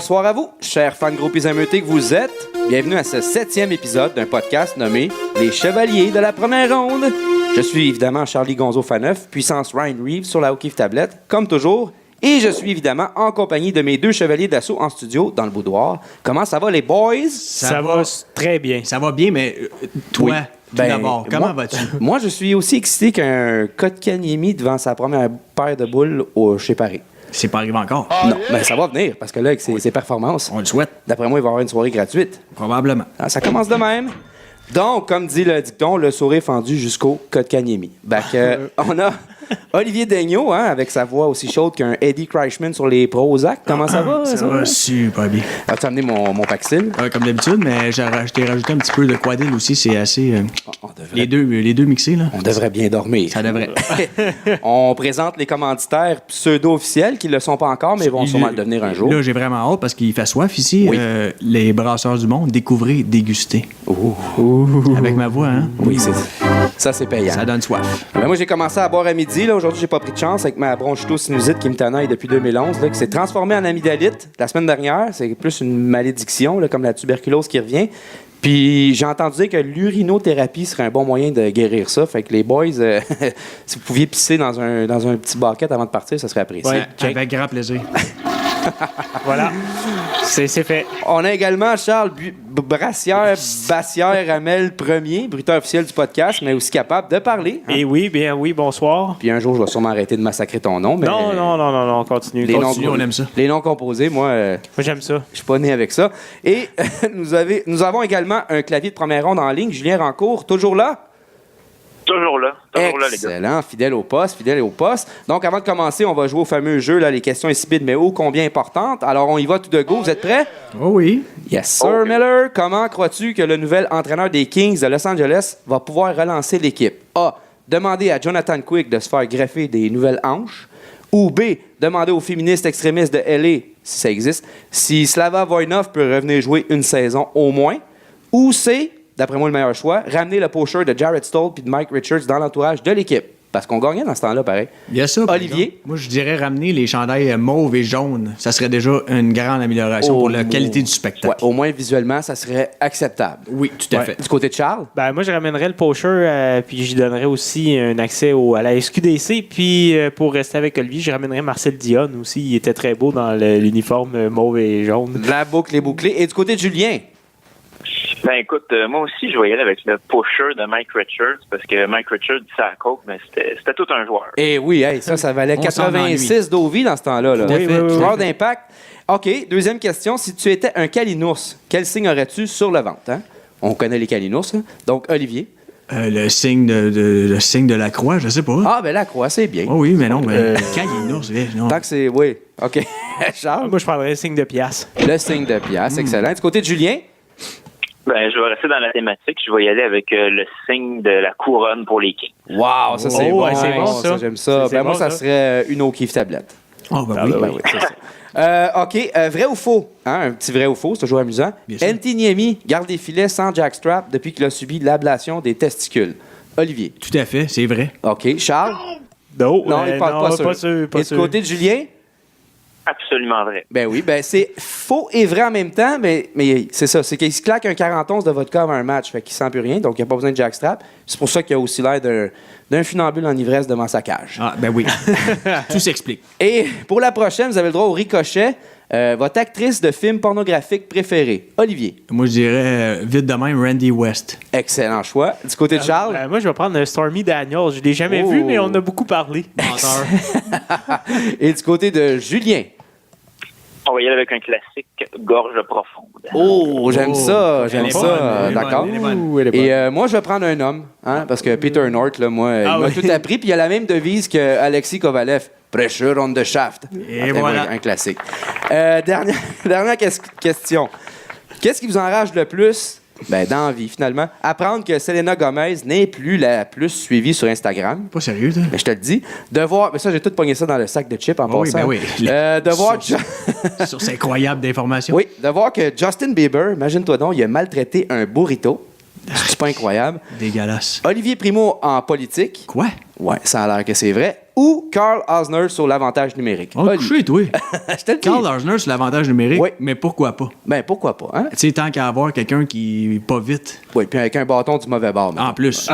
Bonsoir à vous, chers fans groupies ameutés que vous êtes. Bienvenue à ce 7e épisode d'un podcast nommé Les Chevaliers de la Première Ronde. Je suis évidemment Charlie Gonzo Faneuf, puissance Ryan Reeves sur la O'Keefe tablette, comme toujours. Et je suis évidemment en compagnie de mes deux chevaliers d'assaut en studio dans le boudoir. Comment ça va les boys? Ça va très bien. Ça va bien, mais toi, Oui. tout d'abord, comment vas-tu? Moi, je suis aussi excité qu'un Kotkaniemi devant sa première paire de boules chez Paris. C'est pas arrivé encore. Non, mais ça va venir, parce que là, avec ses performances, On le souhaite, d'après moi, il va y avoir une soirée gratuite. probablement. Ah, ça commence de même. Donc, comme dit le dicton, le sourire fendu jusqu'au Kotkaniemi. On a Olivier Daigneault, avec sa voix aussi chaude qu'un Eddie Kreishman sur les Prozac. Comment ça va? Ça va super bien. As-tu amené mon Paxil? Comme d'habitude, mais je t'ai rajouté un petit peu de Quadil aussi. C'est assez... Les deux mixés, là. On devrait bien dormir. Ça devrait. On présente les commanditaires pseudo-officiels qui ne le sont pas encore, mais vont sûrement le devenir un jour. Là, j'ai vraiment hâte parce qu'il fait soif ici. Oui. Les brasseurs du monde, découvrez, dégustez. Avec ma voix, hein? Oui, ça, c'est payant. Ça donne soif. Ben, moi, j'ai commencé à boire à midi. Là. Aujourd'hui, j'ai pas pris de chance avec ma bronchito-sinusite qui me tenaille depuis 2011, là, qui s'est transformée en amygdalite la semaine dernière. C'est plus une malédiction, là, comme la tuberculose qui revient. Puis j'ai entendu dire que l'urinothérapie serait un bon moyen de guérir ça. Fait que les boys, si vous pouviez pisser dans un petit bucket avant de partir, ça serait apprécié. Ouais, avec grand plaisir. Voilà. C'est fait. On a également Charles Bassière Hamel Premier, bruteur officiel du podcast, mais aussi capable de parler. Et oui, bien oui, bonsoir. Puis un jour, je vais sûrement arrêter de massacrer ton nom. Mais Non, continue. Les Continue, on aime ça. Les noms composés, moi, Moi, j'aime ça. je suis pas né avec ça. Et nous avons également un clavier de première ronde en ligne. Julien Rancourt, toujours là? Toujours là, les gars. Excellent, fidèle au poste. Donc, avant de commencer, on va jouer au fameux jeu, là, les questions insipides mais ô combien importantes. Alors, on y va tout de go. Vous êtes prêts? Oh oui. Yes, sir, Okay. Miller. Comment crois-tu que le nouvel entraîneur des Kings de Los Angeles va pouvoir relancer l'équipe? A. Demander à Jonathan Quick de se faire greffer des nouvelles hanches. Ou B. Demander aux féministes extrémistes de LA, si ça existe, si Slava Voinov peut revenir jouer une saison au moins. Ou C. D'après moi, le meilleur choix, ramener le pocher de Jarrett Stoll puis de Mike Richards dans l'entourage de l'équipe. Parce qu'on gagnait dans ce temps-là, pareil. Il y a ça. par Olivier? exemple. Moi, je dirais ramener les chandails mauves et jaunes. Ça serait déjà une grande amélioration pour la qualité du spectacle. Ouais, au moins, visuellement, ça serait acceptable. Oui, tout à fait. Du côté de Charles? Ben, moi, je ramènerais le pocher, puis j'y donnerais aussi un accès à la SQDC. Puis, pour rester avec Olivier, je ramènerais Marcel Dion aussi. Il était très beau dans l'uniforme mauve et jaune. La boucle est bouclée. Et du côté de Julien? Ben écoute, moi aussi, je vais y aller avec le pusher de Mike Richards, parce que Mike Richards, ça a coke, mais c'était tout un joueur. Eh oui, ça valait On s'en 86 d'OV dans ce temps-là. Là. Tout à fait, tout à Joueur fait. d'impact. OK, deuxième question. Si tu étais un calinours, quel signe aurais-tu sur le ventre? Hein? On connaît les calinours. Hein? Donc, Olivier. Le signe le signe de la croix, je sais pas. Ah, ben la croix, c'est bien. Oh oui, mais non, mais quand il est ours, non. Tant que c'est... Oui, OK. Charles? Moi, je prendrais le signe de pièce. Le signe de pièce, excellent. Du côté de Julien? Ben, je vais rester dans la thématique. Je vais y aller avec le signe de la couronne pour les Kings. Wow, ça, c'est Oh, bon. ouais, c'est bon, ça. J'aime ça. C'est Ben, moi, bon, ça ça. serait une O'Keefe tablette. Ah, ben oui. Ben oui, c'est ça. OK, vrai ou faux? Hein, un petit vrai ou faux, c'est toujours amusant. Bien sûr. Antiniemi garde des filets sans jackstrap depuis qu'il a subi l'ablation des testicules. Olivier. Tout à fait, c'est vrai. OK. Charles? Non, Il parle pas sûr. Pas Et du sûr. côté de Julien? Absolument vrai. Ben oui, ben c'est faux et vrai en même temps, mais c'est ça. C'est qu'il se claque un 41 de vodka avant un match, fait qu'il sent plus rien, donc il n'y a pas besoin de jackstrap. C'est pour ça qu'il a aussi l'air d'un funambule en ivresse devant sa cage. Ah, ben oui. Tout s'explique. Et pour la prochaine, vous avez le droit au ricochet. Votre actrice de film pornographique préférée, Olivier. Moi, je dirais vite de même Randy West. Excellent choix. Du côté de Charles? Moi, je vais prendre Stormy Daniels. Je l'ai jamais Oh. vu, mais on a beaucoup parlé. Et du côté de Julien? On va y aller avec un classique, gorge profonde. Oh, j'aime ça, j'aime Elle est ça. bonne, elle est D'accord. bonne, elle est bonne. Ouh, elle est bonne. Et moi, je vais prendre un homme, parce que Peter North, là, moi, il m'a oui. tout appris. Puis il a la même devise que Alexis Kovalev. Pressure on the shaft. Et Après, voilà. moi, un classique. Dernière question. Qu'est-ce qui vous enrage le plus, dans la vie, finalement? Apprendre que Selena Gomez n'est plus la plus suivie sur Instagram. Pas sérieux, toi? Mais je te le dis. De voir... Mais ça, j'ai tout pogné ça dans le sac de chips en Oui, passant. ben oui. De voir... Sur ces incroyables d'informations. Oui, de voir que Justin Bieber, imagine-toi donc, il a maltraité un burrito. C'est pas incroyable. Dégueulasse. Olivier Primo en politique. Quoi? Ouais, ça a l'air que c'est vrai. ou Carl Osner sur l'avantage numérique? On va coucher, toi. Je te le dis. Carl Osner sur l'avantage numérique, Oui. mais pourquoi pas? Ben, pourquoi pas, hein? Tu sais, tant qu'à avoir quelqu'un qui est pas vite. Oui, puis avec un bâton du mauvais bord. En plus.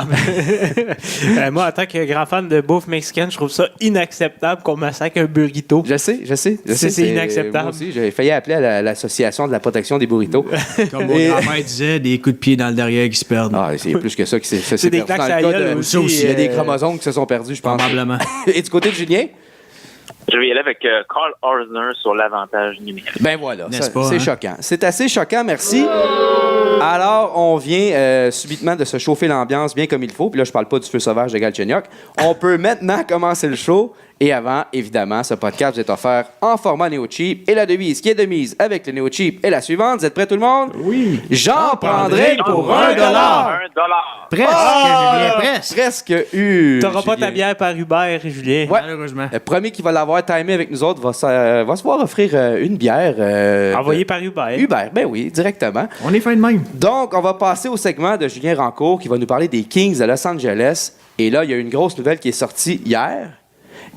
Moi, en tant que grand fan de bouffe mexicaine, je trouve ça inacceptable qu'on massacre un burrito. Je sais. C'est inacceptable. Moi aussi, j'ai failli appeler à l'association de la protection des burritos. Comme mon grand-mère disait, des coups de pied dans le derrière qui se perdent. Ah, c'est plus que ça qui s'est des perdu. claques Dans à le la cas gueule de- aussi, il y a des chromosomes qui se sont perdus, je pense. Probablement. Et du côté de Julien? Je vais y aller avec Carl Osner sur l'avantage numérique. Ben voilà, N'est-ce ça, pas, c'est hein? choquant. C'est assez choquant, merci. Alors, on vient subitement de se chauffer l'ambiance bien comme il faut. Puis là, je parle pas du feu sauvage de Galchenyuk. On peut maintenant commencer le show. Et avant, évidemment, ce podcast vous est offert en format Néo-Cheap. Et la devise qui est de mise avec le Néo-Cheap est la suivante. Vous êtes prêts tout le monde? Oui. J'en prendrai pour $1. $1. Presque, Ah! Julien, presque. Presque eu. T'auras pas ta Julien. bière par Uber, Julien. Ouais. Malheureusement. Le premier qui va l'avoir timé avec nous autres va se voir offrir une bière. Envoyé par Uber. Uber, ben oui, directement. On est fin de même. Donc, on va passer au segment de Julien Rancourt qui va nous parler des Kings de Los Angeles. Et là, il y a une grosse nouvelle qui est sortie hier.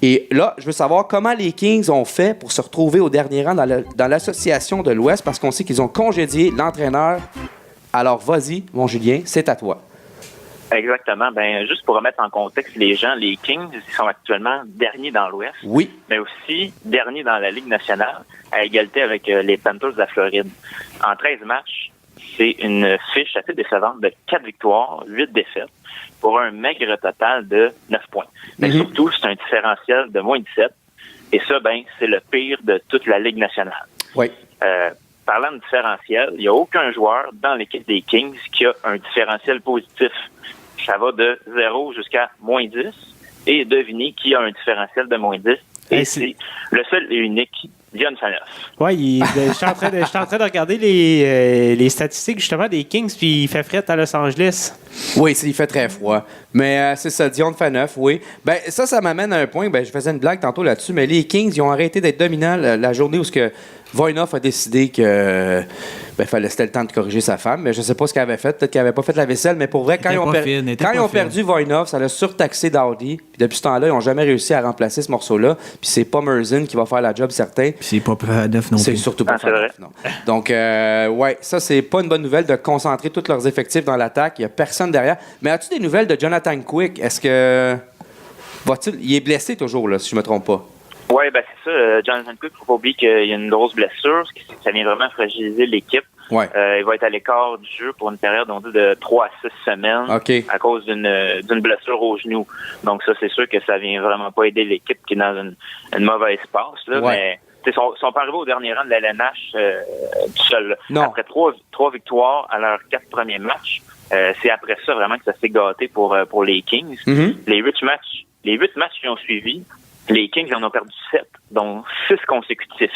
Et là, je veux savoir comment les Kings ont fait pour se retrouver au dernier rang dans l'association de l'Ouest parce qu'on sait qu'ils ont congédié l'entraîneur. Alors, vas-y, mon Julien, c'est à toi. Exactement. Ben, juste pour remettre en contexte les gens, les Kings, ils sont actuellement derniers dans l'Ouest, Oui. mais aussi derniers dans la Ligue nationale, à égalité avec les Panthers de la Floride. En 13 matchs, c'est une fiche assez décevante de 4 victoires, 8 défaites, pour un maigre total de 9 points. Mais surtout, c'est un différentiel de moins 17. Et ça, ben, c'est le pire de toute la Ligue nationale. Oui. Parlant de différentiel, il n'y a aucun joueur dans l'équipe des Kings qui a un différentiel positif. Ça va de 0 jusqu'à moins 10. Et devinez qui a un différentiel de moins 10. Et Hey, c'est le seul et unique Dion Phaneuf. Ouais, je suis en train de regarder les statistiques justement des Kings, puis il fait fret à Los Angeles. Oui, il fait très froid. Mais c'est ça, Dion Phaneuf, oui. Ben, ça m'amène à un point. Ben, je faisais une blague tantôt là-dessus, mais les Kings, ils ont arrêté d'être dominants la journée où Voinov a décidé que c'était le temps de corriger sa femme. Mais je sais pas ce qu'elle avait fait. Peut-être qu'elle avait pas fait la vaisselle, mais pour vrai, quand ils ont perdu Voinov, ça l'a surtaxé Dowdy. Puis depuis ce temps-là, ils n'ont jamais réussi à remplacer ce morceau-là. Puis c'est pas Merzin qui va faire la job, certain. Puis c'est pas Phaneuf non C'est plus. surtout pas c'est vrai. Phaneuf, non. Donc, ouais, ça, c'est pas une bonne nouvelle de concentrer tous leurs effectifs dans l'attaque. Il n'y a personne derrière. Mais as-tu des nouvelles de Jonathan Quick? Est-ce que. Il est blessé toujours, là, si je me trompe pas. Oui, ben c'est ça. Jonathan Quick, il ne faut pas oublier qu'il y a une grosse blessure. Ça vient vraiment fragiliser l'équipe. Ouais. Il va être à l'écart du jeu pour une période, on dit, de 3 à 6 semaines OK. à cause d'une blessure au genou. Donc ça, c'est sûr que ça vient vraiment pas aider l'équipe qui est dans une mauvaise passe. Là, Ouais. mais ils sont pas arrivés au dernier rang de la LNH tout seul. Là. Non. Après trois victoires à leurs 4 premiers matchs, c'est après ça vraiment que ça s'est gâté pour les Kings. Mm-hmm. Les 8 matchs qui ont suivi, les Kings en ont perdu 7, dont 6 consécutifs.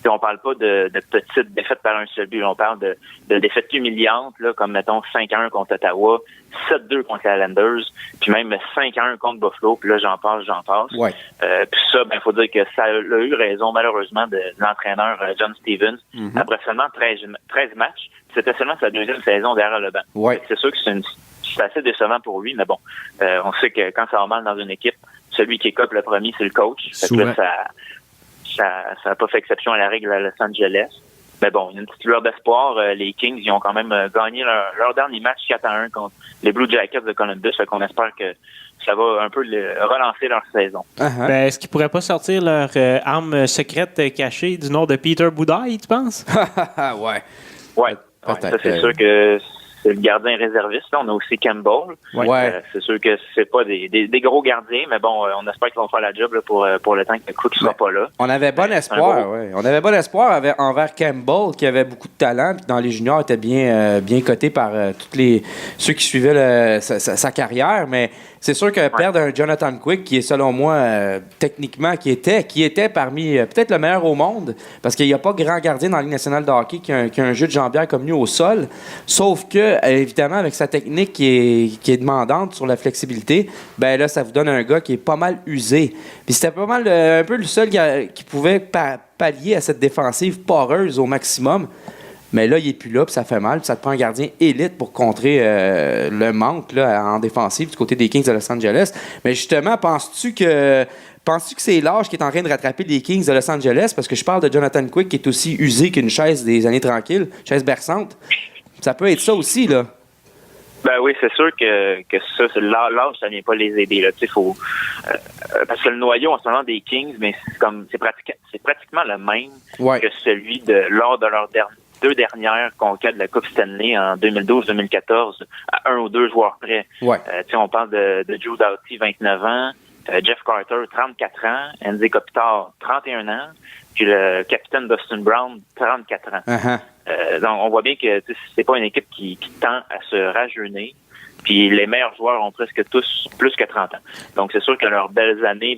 Puis on parle pas de petites défaites par un seul but, on parle de défaites humiliantes, là, comme mettons 5-1 contre Ottawa, 7-2 contre les Islanders, puis même 5-1 contre Buffalo, puis là j'en passe. Ouais. Puis ça, ben faut dire que ça a eu raison malheureusement de l'entraîneur John Stevens. Mm-hmm. Après seulement 13 matchs, c'était seulement sa deuxième saison derrière le banc. Ouais. C'est sûr que c'est assez décevant pour lui, mais bon, on sait que quand ça va mal dans une équipe, celui qui écope le premier, c'est le coach. Fait que là, ça n'a pas fait exception à la règle à Los Angeles. Mais bon, il y a une petite lueur d'espoir. Les Kings, ils ont quand même gagné leur dernier match 4-1 contre les Blue Jackets de Columbus. Fait qu'on espère que ça va un peu relancer leur saison. Uh-huh. Ben, est-ce qu'ils pourraient pas sortir leur arme secrète cachée du nom de Peter Boudaille, tu penses? Ouais. Ouais, Peut-être. ça c'est sûr que c'est le gardien réserviste. Là. On a aussi Campbell. Ouais. C'est sûr que c'est pas des gros gardiens, mais bon, on espère qu'ils vont faire la job là, pour le temps que Cook sera pas là. On avait bon espoir, oui. On avait bon espoir envers Campbell, qui avait beaucoup de talent, puis dans les juniors, était bien coté par tous ceux qui suivaient sa carrière, mais c'est sûr que perdre un Jonathan Quick, qui est selon moi, techniquement, qui était parmi peut-être le meilleur au monde, parce qu'il n'y a pas grand gardien dans la Ligue nationale de hockey qui a un jeu de jambière comme lui au sol, sauf que, évidemment, avec sa technique qui est demandante sur la flexibilité, ben là, ça vous donne un gars qui est pas mal usé. Puis c'était pas mal un peu le seul qui pouvait pallier à cette défensive poreuse au maximum. Mais là, il n'est plus là, puis ça fait mal. Puis ça te prend un gardien élite pour contrer le manque là, en défensive du côté des Kings de Los Angeles. Mais justement, penses-tu que c'est l'âge qui est en train de rattraper les Kings de Los Angeles? Parce que je parle de Jonathan Quick qui est aussi usé qu'une chaise des années tranquilles, chaise berçante. Ça peut être ça aussi, là. Ben oui, c'est sûr que ça, l'âge, ça vient pas les aider. Là. Faut, parce que le noyau en ce moment des Kings, mais c'est pratiquement le même que celui lors de leurs deux dernières conquêtes de la Coupe Stanley en 2012-2014, à 1 ou 2 joueurs près. On parle de Drew Doughty, 29 ans, Jeff Carter, 34 ans, Andy Kopitar, 31 ans, puis le capitaine Dustin Brown, 34 ans. Donc, on voit bien que c'est pas une équipe qui tend à se rajeunir. Puis les meilleurs joueurs ont presque tous plus que 30 ans. Donc, c'est sûr que leurs belles années,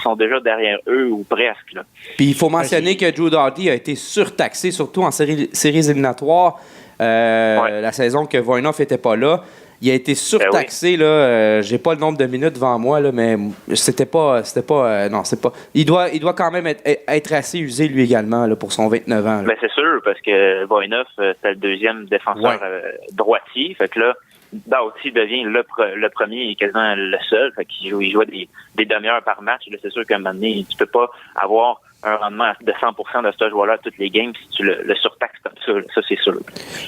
sont déjà derrière eux ou presque. Là. Puis il faut mentionner que Drew Doughty a été surtaxé, surtout en séries éliminatoires. La saison que Voinov n'était pas là. Il a été surtaxé, là. J'ai pas le nombre de minutes devant moi, là, mais c'était pas. Non, c'est pas. Il doit quand même être assez usé, lui également, là, pour son 29 ans. Ben, c'est sûr, parce que Voinov, c'est le deuxième défenseur droitier. Fait que là, Doughty devient le premier et quasiment le seul. Fait qu'il joue des demi-heures par match. Là, c'est sûr qu'à un moment donné, tu peux pas avoir un rendement de 100% de ce joueur-là toutes les games si tu le surtaxes comme ça c'est sûr.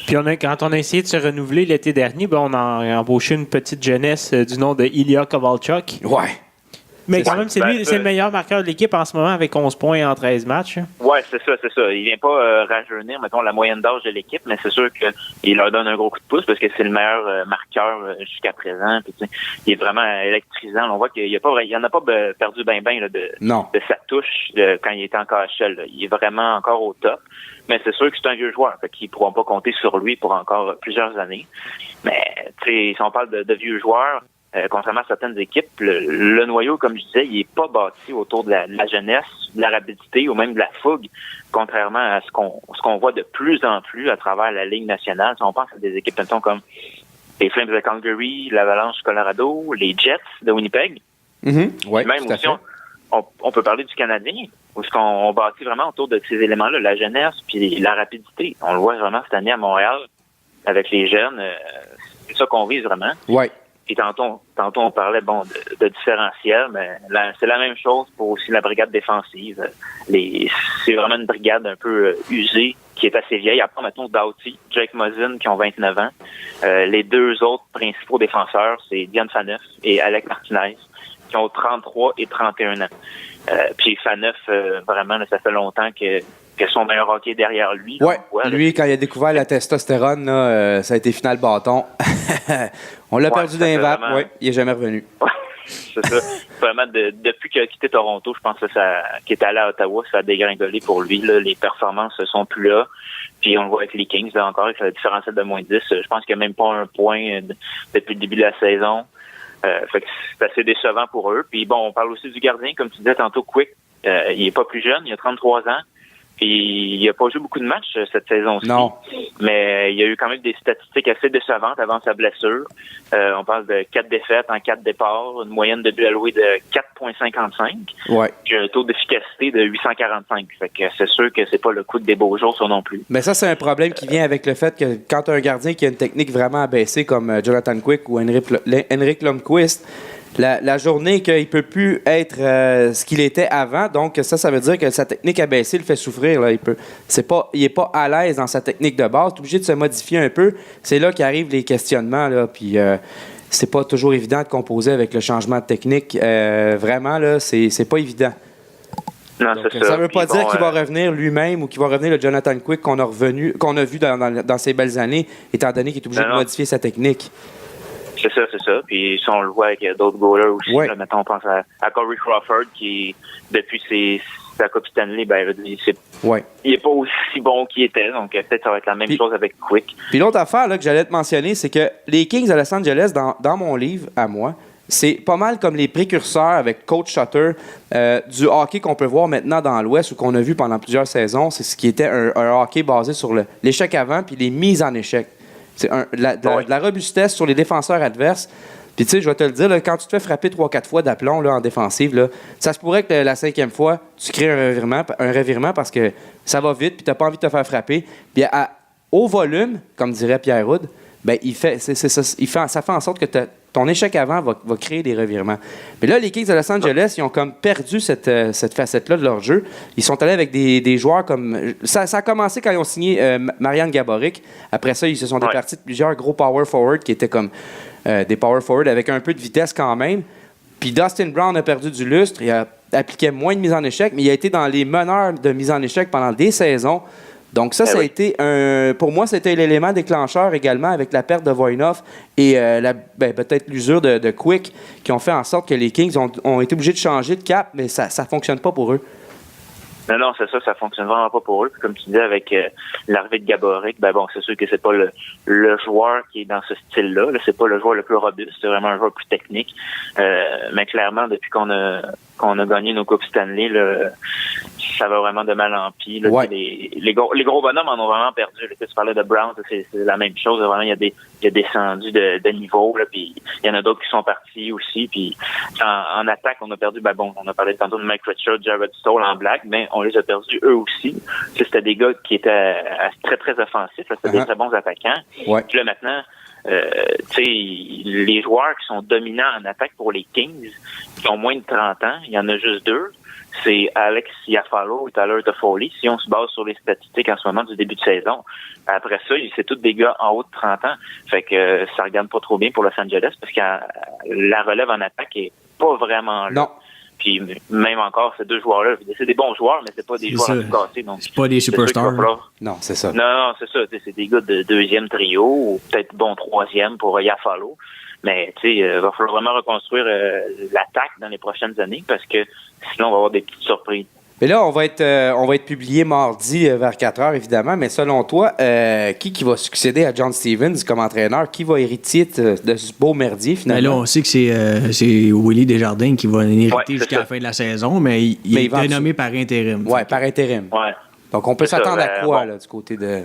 Puis quand on a essayé de se renouveler l'été dernier, on a embauché une petite jeunesse du nom de Ilya Kovalchuk. Ouais. Mais quand même, c'est le meilleur marqueur de l'équipe en ce moment avec 11 points en 13 matchs. Oui, c'est ça. Il vient pas rajeunir, mettons, la moyenne d'âge de l'équipe, mais c'est sûr qu'il leur donne un gros coup de pouce parce que c'est le meilleur marqueur jusqu'à présent. Puis, il est vraiment électrisant. On voit qu'il en a pas perdu ben de sa touche quand il était en KHL. Il est vraiment encore au top. Mais c'est sûr que c'est un vieux joueur. Fait qu'ils ne pourront pas compter sur lui pour encore plusieurs années. Mais si on parle de vieux joueurs, contrairement à certaines équipes, le noyau, comme je disais, il n'est pas bâti autour de la jeunesse, de la rapidité ou même de la fougue, contrairement à ce qu'on voit de plus en plus à travers la Ligue nationale. Si on pense à des équipes comme les Flames de Calgary, l'Avalanche Colorado, les Jets de Winnipeg. Ouais, même aussi, on peut parler du Canadien, où on bâtit vraiment autour de ces éléments-là, la jeunesse puis la rapidité. On le voit vraiment cette année à Montréal avec les jeunes. C'est ça qu'on vise vraiment. Ouais. Puis tantôt on parlait de différentiel, mais c'est la même chose pour aussi la brigade défensive. C'est vraiment une brigade un peu usée, qui est assez vieille. Après, mettons, Doughty, Jake Muzzin, qui ont 29 ans. Les deux autres principaux défenseurs, c'est Dion Phaneuf et Alec Martinez, qui ont 33 et 31 ans. Puis Phaneuf, vraiment, là, ça fait longtemps que son meilleur hockey derrière lui. Oui, lui, quand il a découvert la testostérone, là, ça a été final bâton. On l'a perdu d'un vape. Oui, il n'est jamais revenu. Ouais, c'est ça. Vraiment, depuis qu'il a quitté Toronto, je pense que qu'il est allé à Ottawa, ça a dégringolé pour lui. Là. Les performances ne sont plus là. Puis on le voit avec les Kings, là, encore, avec la différentiel de moins 10. Je pense qu'il n'y a même pas un point depuis le début de la saison. Fait que c'est assez décevant pour eux. Puis on parle aussi du gardien, comme tu disais tantôt, Quick. Il est pas plus jeune, il a 33 ans. Puis il n'a pas joué beaucoup de matchs cette saison-ci. Non. Mais il y a eu quand même des statistiques assez décevantes avant sa blessure. On parle de 4 défaites en 4 départs, une moyenne de buts alloués de 4,55. Ouais. Puis un taux d'efficacité de 845. Fait que c'est sûr que c'est pas le coup des beaux jours, ça non plus. Mais ça, c'est un problème qui vient avec le fait que quand tu as un gardien qui a une technique vraiment abaissée comme Jonathan Quick ou Henrik Lundqvist, la journée qu'il ne peut plus être ce qu'il était avant, donc ça veut dire que sa technique abaissée le fait souffrir. Là. Il n'est pas à l'aise dans sa technique de base. Il est obligé de se modifier un peu. C'est là qu'arrivent les questionnements. Là, puis c'est pas toujours évident de composer avec le changement de technique. Vraiment, là, c'est pas évident. Non, donc, ça ne veut pas dire qu'il va revenir lui-même ou qu'il va revenir le Jonathan Quick qu'on a vu dans ses belles années, étant donné qu'il est obligé de modifier sa technique. C'est ça. Puis si on le voit avec d'autres goalers aussi, là, mettons, on pense à Corey Crawford qui, depuis sa Coupe Stanley, il n'est pas aussi bon qu'il était. Donc peut-être ça va être la même chose avec Quick. Puis l'autre affaire là, que j'allais te mentionner, c'est que les Kings de Los Angeles, dans mon livre, à moi, c'est pas mal comme les précurseurs avec Coach Sutter du hockey qu'on peut voir maintenant dans l'Ouest ou qu'on a vu pendant plusieurs saisons. C'est ce qui était un hockey basé sur l'échec avant puis les mises en échec. C'est de la robustesse sur les défenseurs adverses. Puis, tu sais, je vais te le dire, là, quand tu te fais frapper 3-4 fois d'aplomb là, en défensive, là, ça se pourrait que la 5e fois, tu crées un revirement parce que ça va vite puis tu n'as pas envie de te faire frapper. Puis, au volume, comme dirait Pierre Houd, ben, ça fait en sorte que ton échec avant va créer des revirements. Mais là, les Kings de Los Angeles, ils ont comme perdu cette facette-là de leur jeu. Ils sont allés avec des joueurs comme... Ça a commencé quand ils ont signé Marian Gaborik. Après ça, ils se sont départis de plusieurs gros power forward qui étaient comme des power forward avec un peu de vitesse quand même. Puis Dustin Brown a perdu du lustre. Il a appliqué moins de mise en échec, mais il a été dans les meneurs de mise en échec pendant des saisons. Donc ça a été pour moi, c'était l'élément déclencheur également avec la perte de Voinov et peut-être l'usure de Quick qui ont fait en sorte que les Kings ont été obligés de changer de cap, mais ça ne fonctionne pas pour eux. Non, c'est ça fonctionne vraiment pas pour eux. Puis comme tu disais, avec l'arrivée de Gaborik, c'est sûr que c'est pas le joueur qui est dans ce style-là. Là, c'est pas le joueur le plus robuste, c'est vraiment un joueur plus technique. Mais clairement, depuis qu'on a gagné nos Coupes Stanley, là, ça va vraiment de mal en pis. Là, les gros bonhommes en ont vraiment perdu. Là, tu parlais de Brown, c'est la même chose. Vraiment, il a descendu de niveau. Là, puis il y en a d'autres qui sont partis aussi. Puis en attaque, on a perdu. On a parlé tantôt de Mike Richards, Jared Stoll en blague, mais on les a perdus eux aussi. C'était des gars qui étaient très très offensifs. Là, c'était des très bons attaquants. Ouais. Puis là maintenant, les joueurs qui sont dominants en attaque pour les Kings, qui ont moins de 30 ans, il y en a juste 2. C'est Alex Iafallo et Tyler Toffoli, si on se base sur les statistiques en ce moment du début de saison. Après ça, c'est tous des gars en haut de 30 ans. Fait que ça regarde pas trop bien pour Los Angeles parce que la relève en attaque est pas vraiment là. Non. Puis même encore, ces 2 joueurs-là, c'est des bons joueurs, mais c'est pas des joueurs à tout casser. Donc, c'est pas des superstars. Non, c'est ça. Non, c'est ça. C'est des gars de 2e trio ou peut-être 3e pour Iafallo. Mais tu sais, il va falloir vraiment reconstruire l'attaque dans les prochaines années parce que sinon, on va avoir des petites surprises. Mais là, on va être publié mardi vers 4h, évidemment. Mais selon toi, qui va succéder à John Stevens comme entraîneur? Qui va hériter de ce beau merdier, finalement? Mais là, on sait que c'est Willie Desjardins qui va hériter jusqu'à la fin de la saison, mais il est dénommé par intérim. Oui, par intérim. Ouais. Donc, on peut s'attendre à quoi là, du côté de...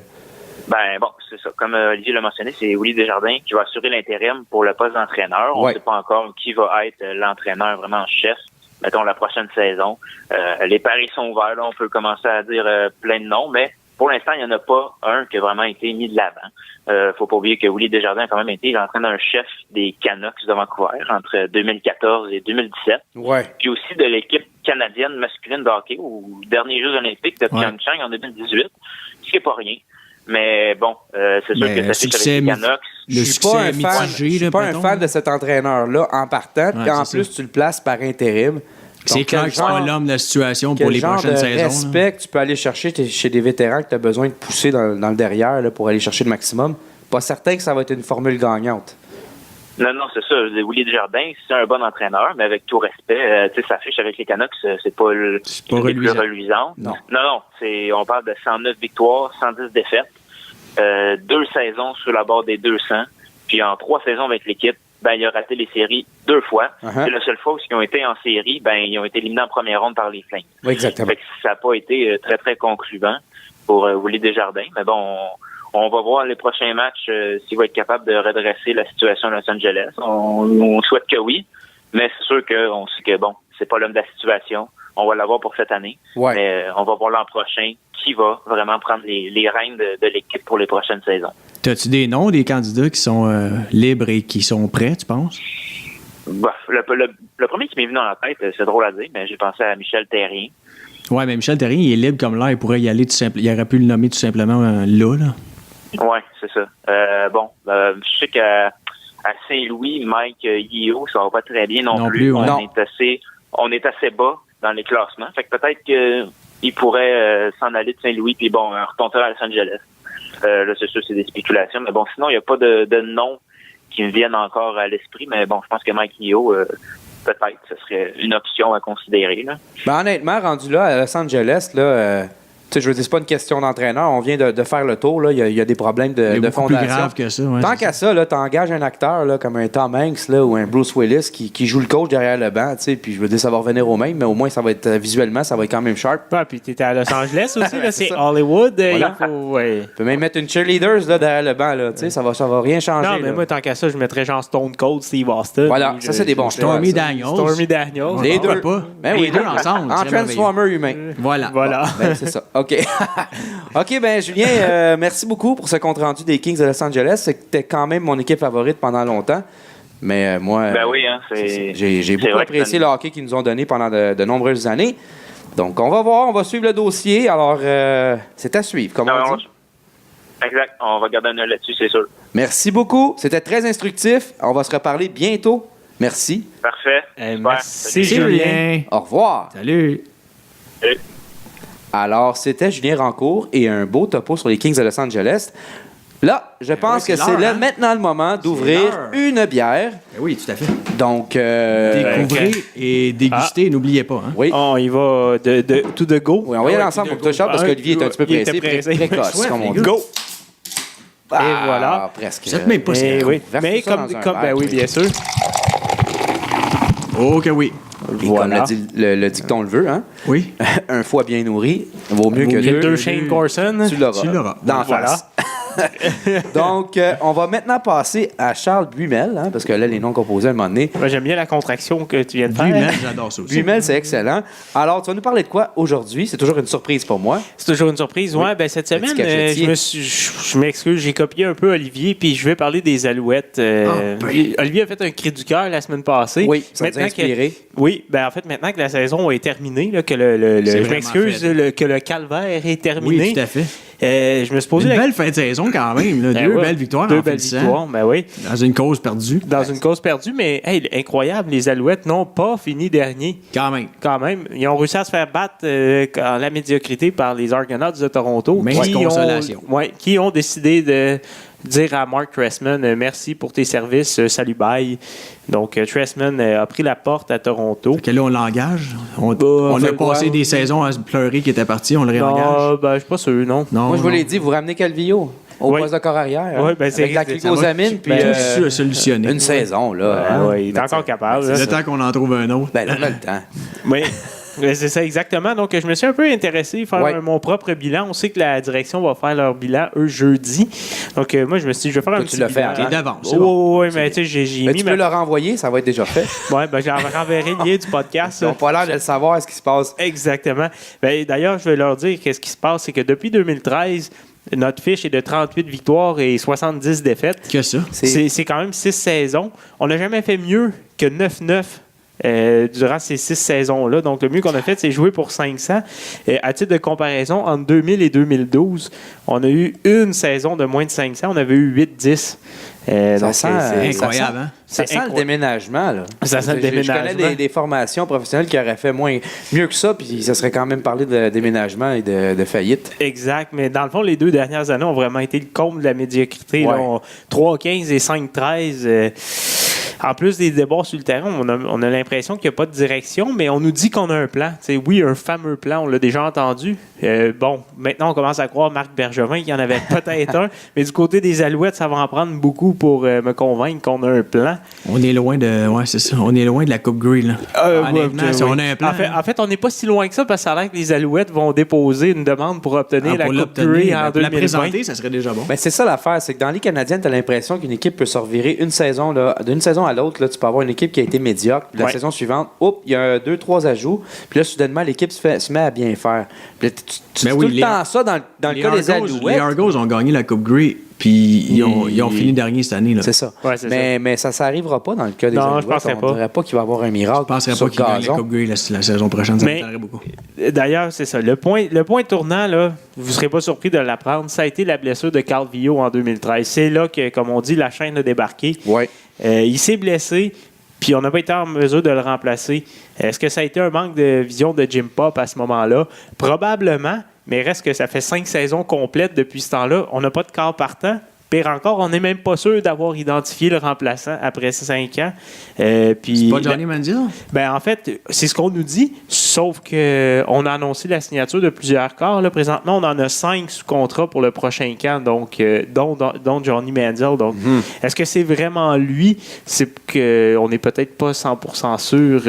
C'est ça. Comme Olivier l'a mentionné, c'est Willie Desjardins qui va assurer l'intérim pour le poste d'entraîneur. On ne sait pas encore qui va être l'entraîneur vraiment en chef, mettons, la prochaine saison. Les paris sont ouverts. Là, on peut commencer à dire plein de noms, mais pour l'instant, il n'y en a pas un qui a vraiment été mis de l'avant. Faut pas oublier que Willie Desjardins a quand même été l'entraîneur-chef des Canucks de Vancouver entre 2014 et 2017. Ouais. Puis aussi de l'équipe canadienne masculine de hockey aux derniers Jeux olympiques de Pyeongchang en 2018, ce qui n'est pas rien. Mais bon, c'est sûr que ça fait avec les Canucks. Je suis pas un fan de cet entraîneur-là en partant. Puis en plus, tu le places par intérim. C'est clair que c'est pas l'homme de la situation pour les prochaines saisons. Quel respect que tu peux aller chercher chez des vétérans que tu as besoin de pousser dans le derrière là, pour aller chercher le maximum. Pas certain que ça va être une formule gagnante. Non, c'est ça. Willie Desjardins, c'est un bon entraîneur, mais avec tout respect, tu sais, sa fiche avec les Canucks, c'est pas le plus reluisant. Non, on parle de 109 victoires, 110 défaites, 2 saisons sur la barre des 200, puis en 3 saisons avec l'équipe, il a raté les séries 2 fois. C'est la seule fois où ils ont été en série, ils ont été éliminés en première ronde par les Flames. Oui, exactement. Fait que ça n'a pas été très, très concluant pour Willie Desjardins, mais bon, on va voir les prochains matchs s'il va être capable de redresser la situation à Los Angeles. On souhaite que oui, mais c'est sûr qu'on sait que, c'est pas l'homme de la situation. On va l'avoir pour cette année. Ouais. Mais on va voir l'an prochain qui va vraiment prendre les rênes de l'équipe pour les prochaines saisons. As-tu des noms des candidats qui sont libres et qui sont prêts, tu penses? Le premier qui m'est venu dans la tête, c'est drôle à dire, mais j'ai pensé à Michel Therrien. Oui, mais Michel Therrien, il est libre comme là. Il pourrait y aller tout simplement. Il aurait pu le nommer tout simplement là. Oui, c'est ça. Je sais qu'à Saint-Louis, Mike Yeo, ça va pas très bien non plus. Ouais. On est assez bas dans les classements. Fait que peut-être qu'il pourrait s'en aller de Saint-Louis puis retomber à Los Angeles. Là, c'est sûr, c'est des spéculations. Mais sinon, il n'y a pas de nom qui me viennent encore à l'esprit. Mais je pense que Mike Yeo, peut-être, ce serait une option à considérer. Là. Honnêtement, rendu là à Los Angeles, là... je veux dire, c'est pas une question d'entraîneur. On vient de faire le tour. Là. Il y a des problèmes de fondation. Plus grave que ça. Ouais, tant qu'à ça, t'engages un acteur là, comme un Tom Hanks là, ou un Bruce Willis qui joue le coach derrière le banc. Puis je veux dire, ça va revenir au même, mais au moins, ça va être visuellement, ça va être quand même sharp. Puis t'étais à Los Angeles aussi. Là, c'est Hollywood. Voilà. Tu peux même mettre une cheerleaders là, derrière le banc. Là, ça va rien changer. Non, mais moi, tant qu'à ça, je mettrais genre Stone Cold, Steve Austin. Voilà, ça, c'est des bons choix. Stormy Daniels. Les deux. Pas. Les deux ensemble. En Transformer humain. Voilà. C'est ça. OK. OK, ben Julien, merci beaucoup pour ce compte-rendu des Kings de Los Angeles. C'était quand même mon équipe favorite pendant longtemps. Mais moi, ben oui, hein, j'ai beaucoup apprécié le hockey qu'ils nous ont donné pendant de nombreuses années. Donc, on va voir, on va suivre le dossier. Alors, c'est à suivre, comme on dit. Exact. On va garder un œil là-dessus, c'est sûr. Merci beaucoup. C'était très instructif. On va se reparler bientôt. Merci. Parfait. Merci, Julien. Au revoir. Salut. Salut. Alors, c'était Julien Rancourt et un beau topo sur les Kings de Los Angeles. Là, je pense que c'est maintenant le moment d'ouvrir une bière. Oui, tout à fait. Donc, découvrez et dégustez, n'oubliez pas. Hein? Oui. On y va de to the go. Oui, on va y aller ensemble pour que tu parce qu'Olivier est un petit peu pressé. Précoce, comme on dit. Go! Ah, et voilà. Presque. Vous êtes même pas Et oui. Verse Mais ça comme dans un ben verre, oui, bien sûr. Oh que oui. Et comme le dicton le veut, hein? Oui. Un foie bien nourri vaut mieux que deux Shane Carson. Tu l'auras. D'en face. Donc, on va maintenant passer à Charles Buimel, hein, parce que là, les noms composés à un moment donné. Moi, j'aime bien la contraction que tu viens de faire. Buimel, j'adore ça aussi. Buimel, c'est excellent. Alors, tu vas nous parler de quoi aujourd'hui? C'est toujours une surprise pour moi. C'est toujours une surprise. Oui. Ben, cette semaine, je m'excuse, j'ai copié un peu Olivier, puis je vais parler des Alouettes. Olivier a fait un cri du cœur la semaine passée. Oui, ça m'a inspiré. Oui, ben en fait, maintenant que la saison est terminée, là, que je m'excuse, que le calvaire est terminé. Oui, tout à fait. Je me suis posé une belle fin de saison quand même. Là. Deux belles victoires. Deux belles victoires, ben oui. Dans une cause perdue. Une cause perdue, mais hey, incroyable, les Alouettes n'ont pas fini dernier. Quand même. Ils ont réussi à se faire battre à la médiocrité par les Argonauts de Toronto. Mais consolation. Qui ont décidé de dire à Mark Trestman merci pour tes services, salut, bye. Donc, Trestman a pris la porte à Toronto. Fait que là, on l'engage. On a passé des saisons à se pleurer qu'il était parti, on le réengage. Non, ben, je suis pas sûr, non. Moi, je vous l'ai dit, vous ramenez Calvillo au poste de corps arrière. Oui, ben, avec la glucosamine, puis solutionner. Une saison, là. Oui, il est encore capable. C'est le temps qu'on en trouve un autre. Ben, là, on a le temps. Oui. C'est ça, exactement. Donc, je me suis un peu intéressé à faire mon propre bilan. On sait que la direction va faire leur bilan, jeudi. Donc, moi, je me suis dit, je vais faire un petit bilan. Tu l'as fait d'avance. Oui, mais tu sais, j'ai mis... Tu peux le renvoyer, ça va être déjà fait. Oui, ben, je renverrai le lien du podcast. Ils n'ont pas l'air de le savoir, ce qui se passe. Exactement. Ben, d'ailleurs, je vais leur dire qu'est-ce qui se passe. C'est que depuis 2013... Notre fiche est de 38 victoires et 70 défaites. Que ça? C'est quand même 6 saisons. On n'a jamais fait mieux que 9-9 durant ces 6 saisons-là. Donc, le mieux qu'on a fait, c'est jouer pour 500. À titre de comparaison, entre 2000 et 2012, on a eu une saison de moins de 500. On avait eu 8-10. Ça sent incroyable, hein? Ça sent le déménagement, là. Ça sent le déménagement. Je connais des formations professionnelles qui auraient fait mieux que ça, puis ça serait quand même parlé de déménagement et de faillite. Exact, mais dans le fond, les 2 dernières années ont vraiment été le comble de la médiocrité. Ouais. 3-15 et 5-13. En plus des débats sur le terrain, on a l'impression qu'il n'y a pas de direction, mais on nous dit qu'on a un plan. T'sais, oui, un fameux plan, on l'a déjà entendu. Bon, maintenant, on commence à croire Marc Bergevin qu'il y en avait peut-être un, mais du côté des Alouettes, ça va en prendre beaucoup pour me convaincre qu'on a un plan. On est loin de... Ouais, c'est ça. On est loin de la Coupe Grey, là. Si on a un plan... En fait, on n'est pas si loin que ça, parce que ça a l'air que les Alouettes vont déposer une demande pour obtenir la Coupe Grey en 2020. Pour la présenter, ça serait déjà bon. Ben, c'est ça l'affaire, c'est que dans les Canadiennes, tu as l'impression qu'une équipe peut se revirer d'une saison à l'autre. Là, tu peux avoir une équipe qui a été médiocre, puis la saison suivante, il y a 2-3 ajouts, puis là, soudainement, l'équipe se met à bien faire. Puis là, tu tout le temps ça dans le cas des Alouettes. Les Argos ont gagné la Coupe Grey, puis ils ont fini dernier cette année. Là. C'est ça. Ouais, mais ça n'arrivera pas dans le cas des Alouettes. Je penserais pas. On ne dirait pas qu'il va y avoir un miracle. Je ne penserais pas qu'ils gagnent la Coupe Grey la saison prochaine. Ça m'étonnerait beaucoup. D'ailleurs, c'est ça. Le point tournant, là, vous ne serez pas surpris de l'apprendre, ça a été la blessure de Calvillo en 2013. C'est là que, comme on dit, la chaîne a débarqué. Ouais. Il s'est blessé. Puis on n'a pas été en mesure de le remplacer. Est-ce que ça a été un manque de vision de Jim Popp à ce moment-là? Probablement, mais reste que ça fait 5 saisons complètes depuis ce temps-là. On n'a pas de corps partant. Pire encore, on n'est même pas sûr d'avoir identifié le remplaçant après 5 ans. C'est pas Johnny Manziel? Ben, en fait, c'est ce qu'on nous dit, sauf qu'on a annoncé la signature de plusieurs corps. Là, présentement, on en a 5 sous contrat pour le prochain camp, donc, dont Johnny Manziel. Donc, est-ce que c'est vraiment lui? C'est qu'on n'est peut-être pas 100% sûr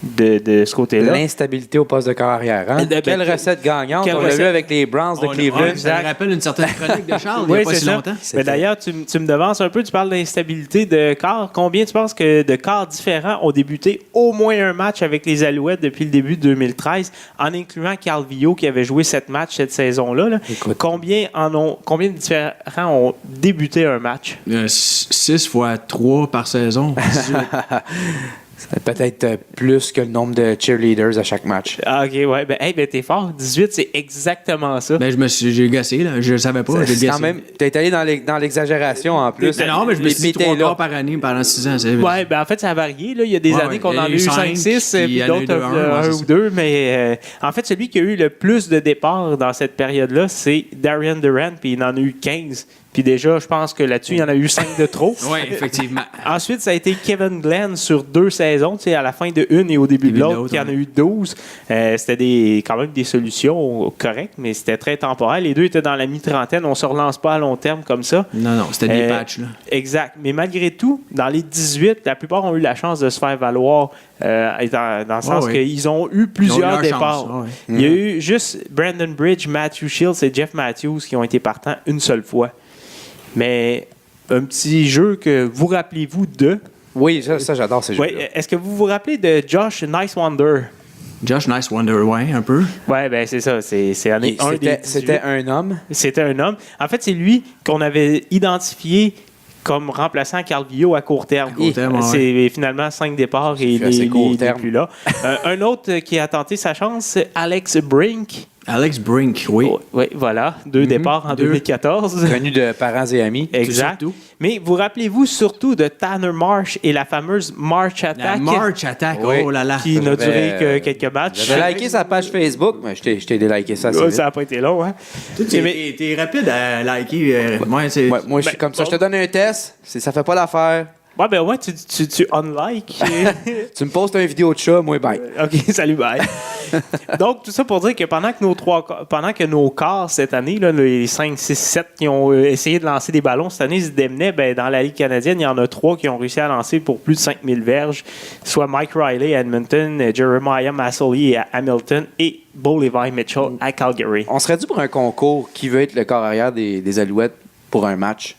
de ce côté-là. L'instabilité au poste de corps arrière. Hein? Quelle recette gagnante. On l'a vu avec les Browns de Cleveland. Ça me rappelle une certaine chronique de Charles il n'y a pas si longtemps. Mais d'ailleurs, tu me devances un peu, tu parles d'instabilité de corps. Combien tu penses que de corps différents ont débuté au moins un match avec les Alouettes depuis le début de 2013, en incluant Carl Vio qui avait joué 7 matchs cette saison-là? Là. Combien de différents ont débuté un match? 6 fois 3 par saison. C'est peut-être plus que le nombre de cheerleaders à chaque match. Ah, OK, ouais. Ben, t'es fort. 18, c'est exactement ça. Ben, j'ai gossé, là. Je le savais pas. J'ai quand même, t'es allé dans l'exagération en plus. Non, mais je me suis dit 3 quarts par année pendant 6 ans. Ouais, ben en fait, ça a varié. Là. Il y a des années qu'on en a eu 5-6, puis d'autres 1 ou 2. Mais en fait, celui qui a eu le plus de départs dans cette période-là, c'est Darian Durant, puis il en a eu 15. Puis déjà, je pense que là-dessus, il y en a eu 5 de trop. Oui, effectivement. Ensuite, ça a été Kevin Glenn sur 2 saisons, à la fin de une et au début de l'autre, qui en a eu 12. C'était quand même des solutions correctes, mais c'était très temporaire. Les deux étaient dans la mi-trentaine. On ne se relance pas à long terme comme ça. Non, c'était des patchs. Là. Exact. Mais malgré tout, dans les 18, la plupart ont eu la chance de se faire valoir dans le sens qu'ils ont eu plusieurs départs. Il y a eu juste Brandon Bridge, Matthew Shields et Jeff Matthews qui ont été partants une seule fois. Mais un petit jeu que vous rappelez-vous de... Oui, ça j'adore ces jeux-là. Est-ce que vous vous rappelez de Josh Nice Wonder? Josh Nice Wonder, oui, un peu. Oui, ben c'est ça. C'est année 1 des 18. C'était un homme? C'était un homme. En fait, c'est lui qu'on avait identifié comme remplaçant Carl Vio à court terme. C'est finalement 5 départs et il n'est plus là. Un autre qui a tenté sa chance, c'est Alex Brink. Alex Brink, oui. Oui, voilà. 2 départs en 2014. Connu de parents et amis. Exact. Mais vous rappelez-vous surtout de Tanner Marsh et la fameuse March Attack. La March Attack, oh là là. Qui n'a duré que quelques matchs. J'avais liké sa page Facebook, mais je t'ai déliké ça. Ça n'a pas été long, hein? T'es rapide à liker. Moi, je suis comme ça. Je te donne un test. Ça fait pas l'affaire. Ouais, ben ouais, tu unlike. Tu me postes une vidéo de chat, moi, bye. OK, salut, bye. Donc, tout ça pour dire que pendant que nos corps cette année, là, les 5, 6, 7 qui ont essayé de lancer des ballons cette année, ils se démenaient, dans la Ligue canadienne, il y en a 3 qui ont réussi à lancer pour plus de 5000 verges, soit Mike Riley à Edmonton, Jeremiah Masoli à Hamilton et Bo Levi Mitchell à Calgary. On serait dû pour un concours qui veut être le corps arrière des Alouettes pour un match.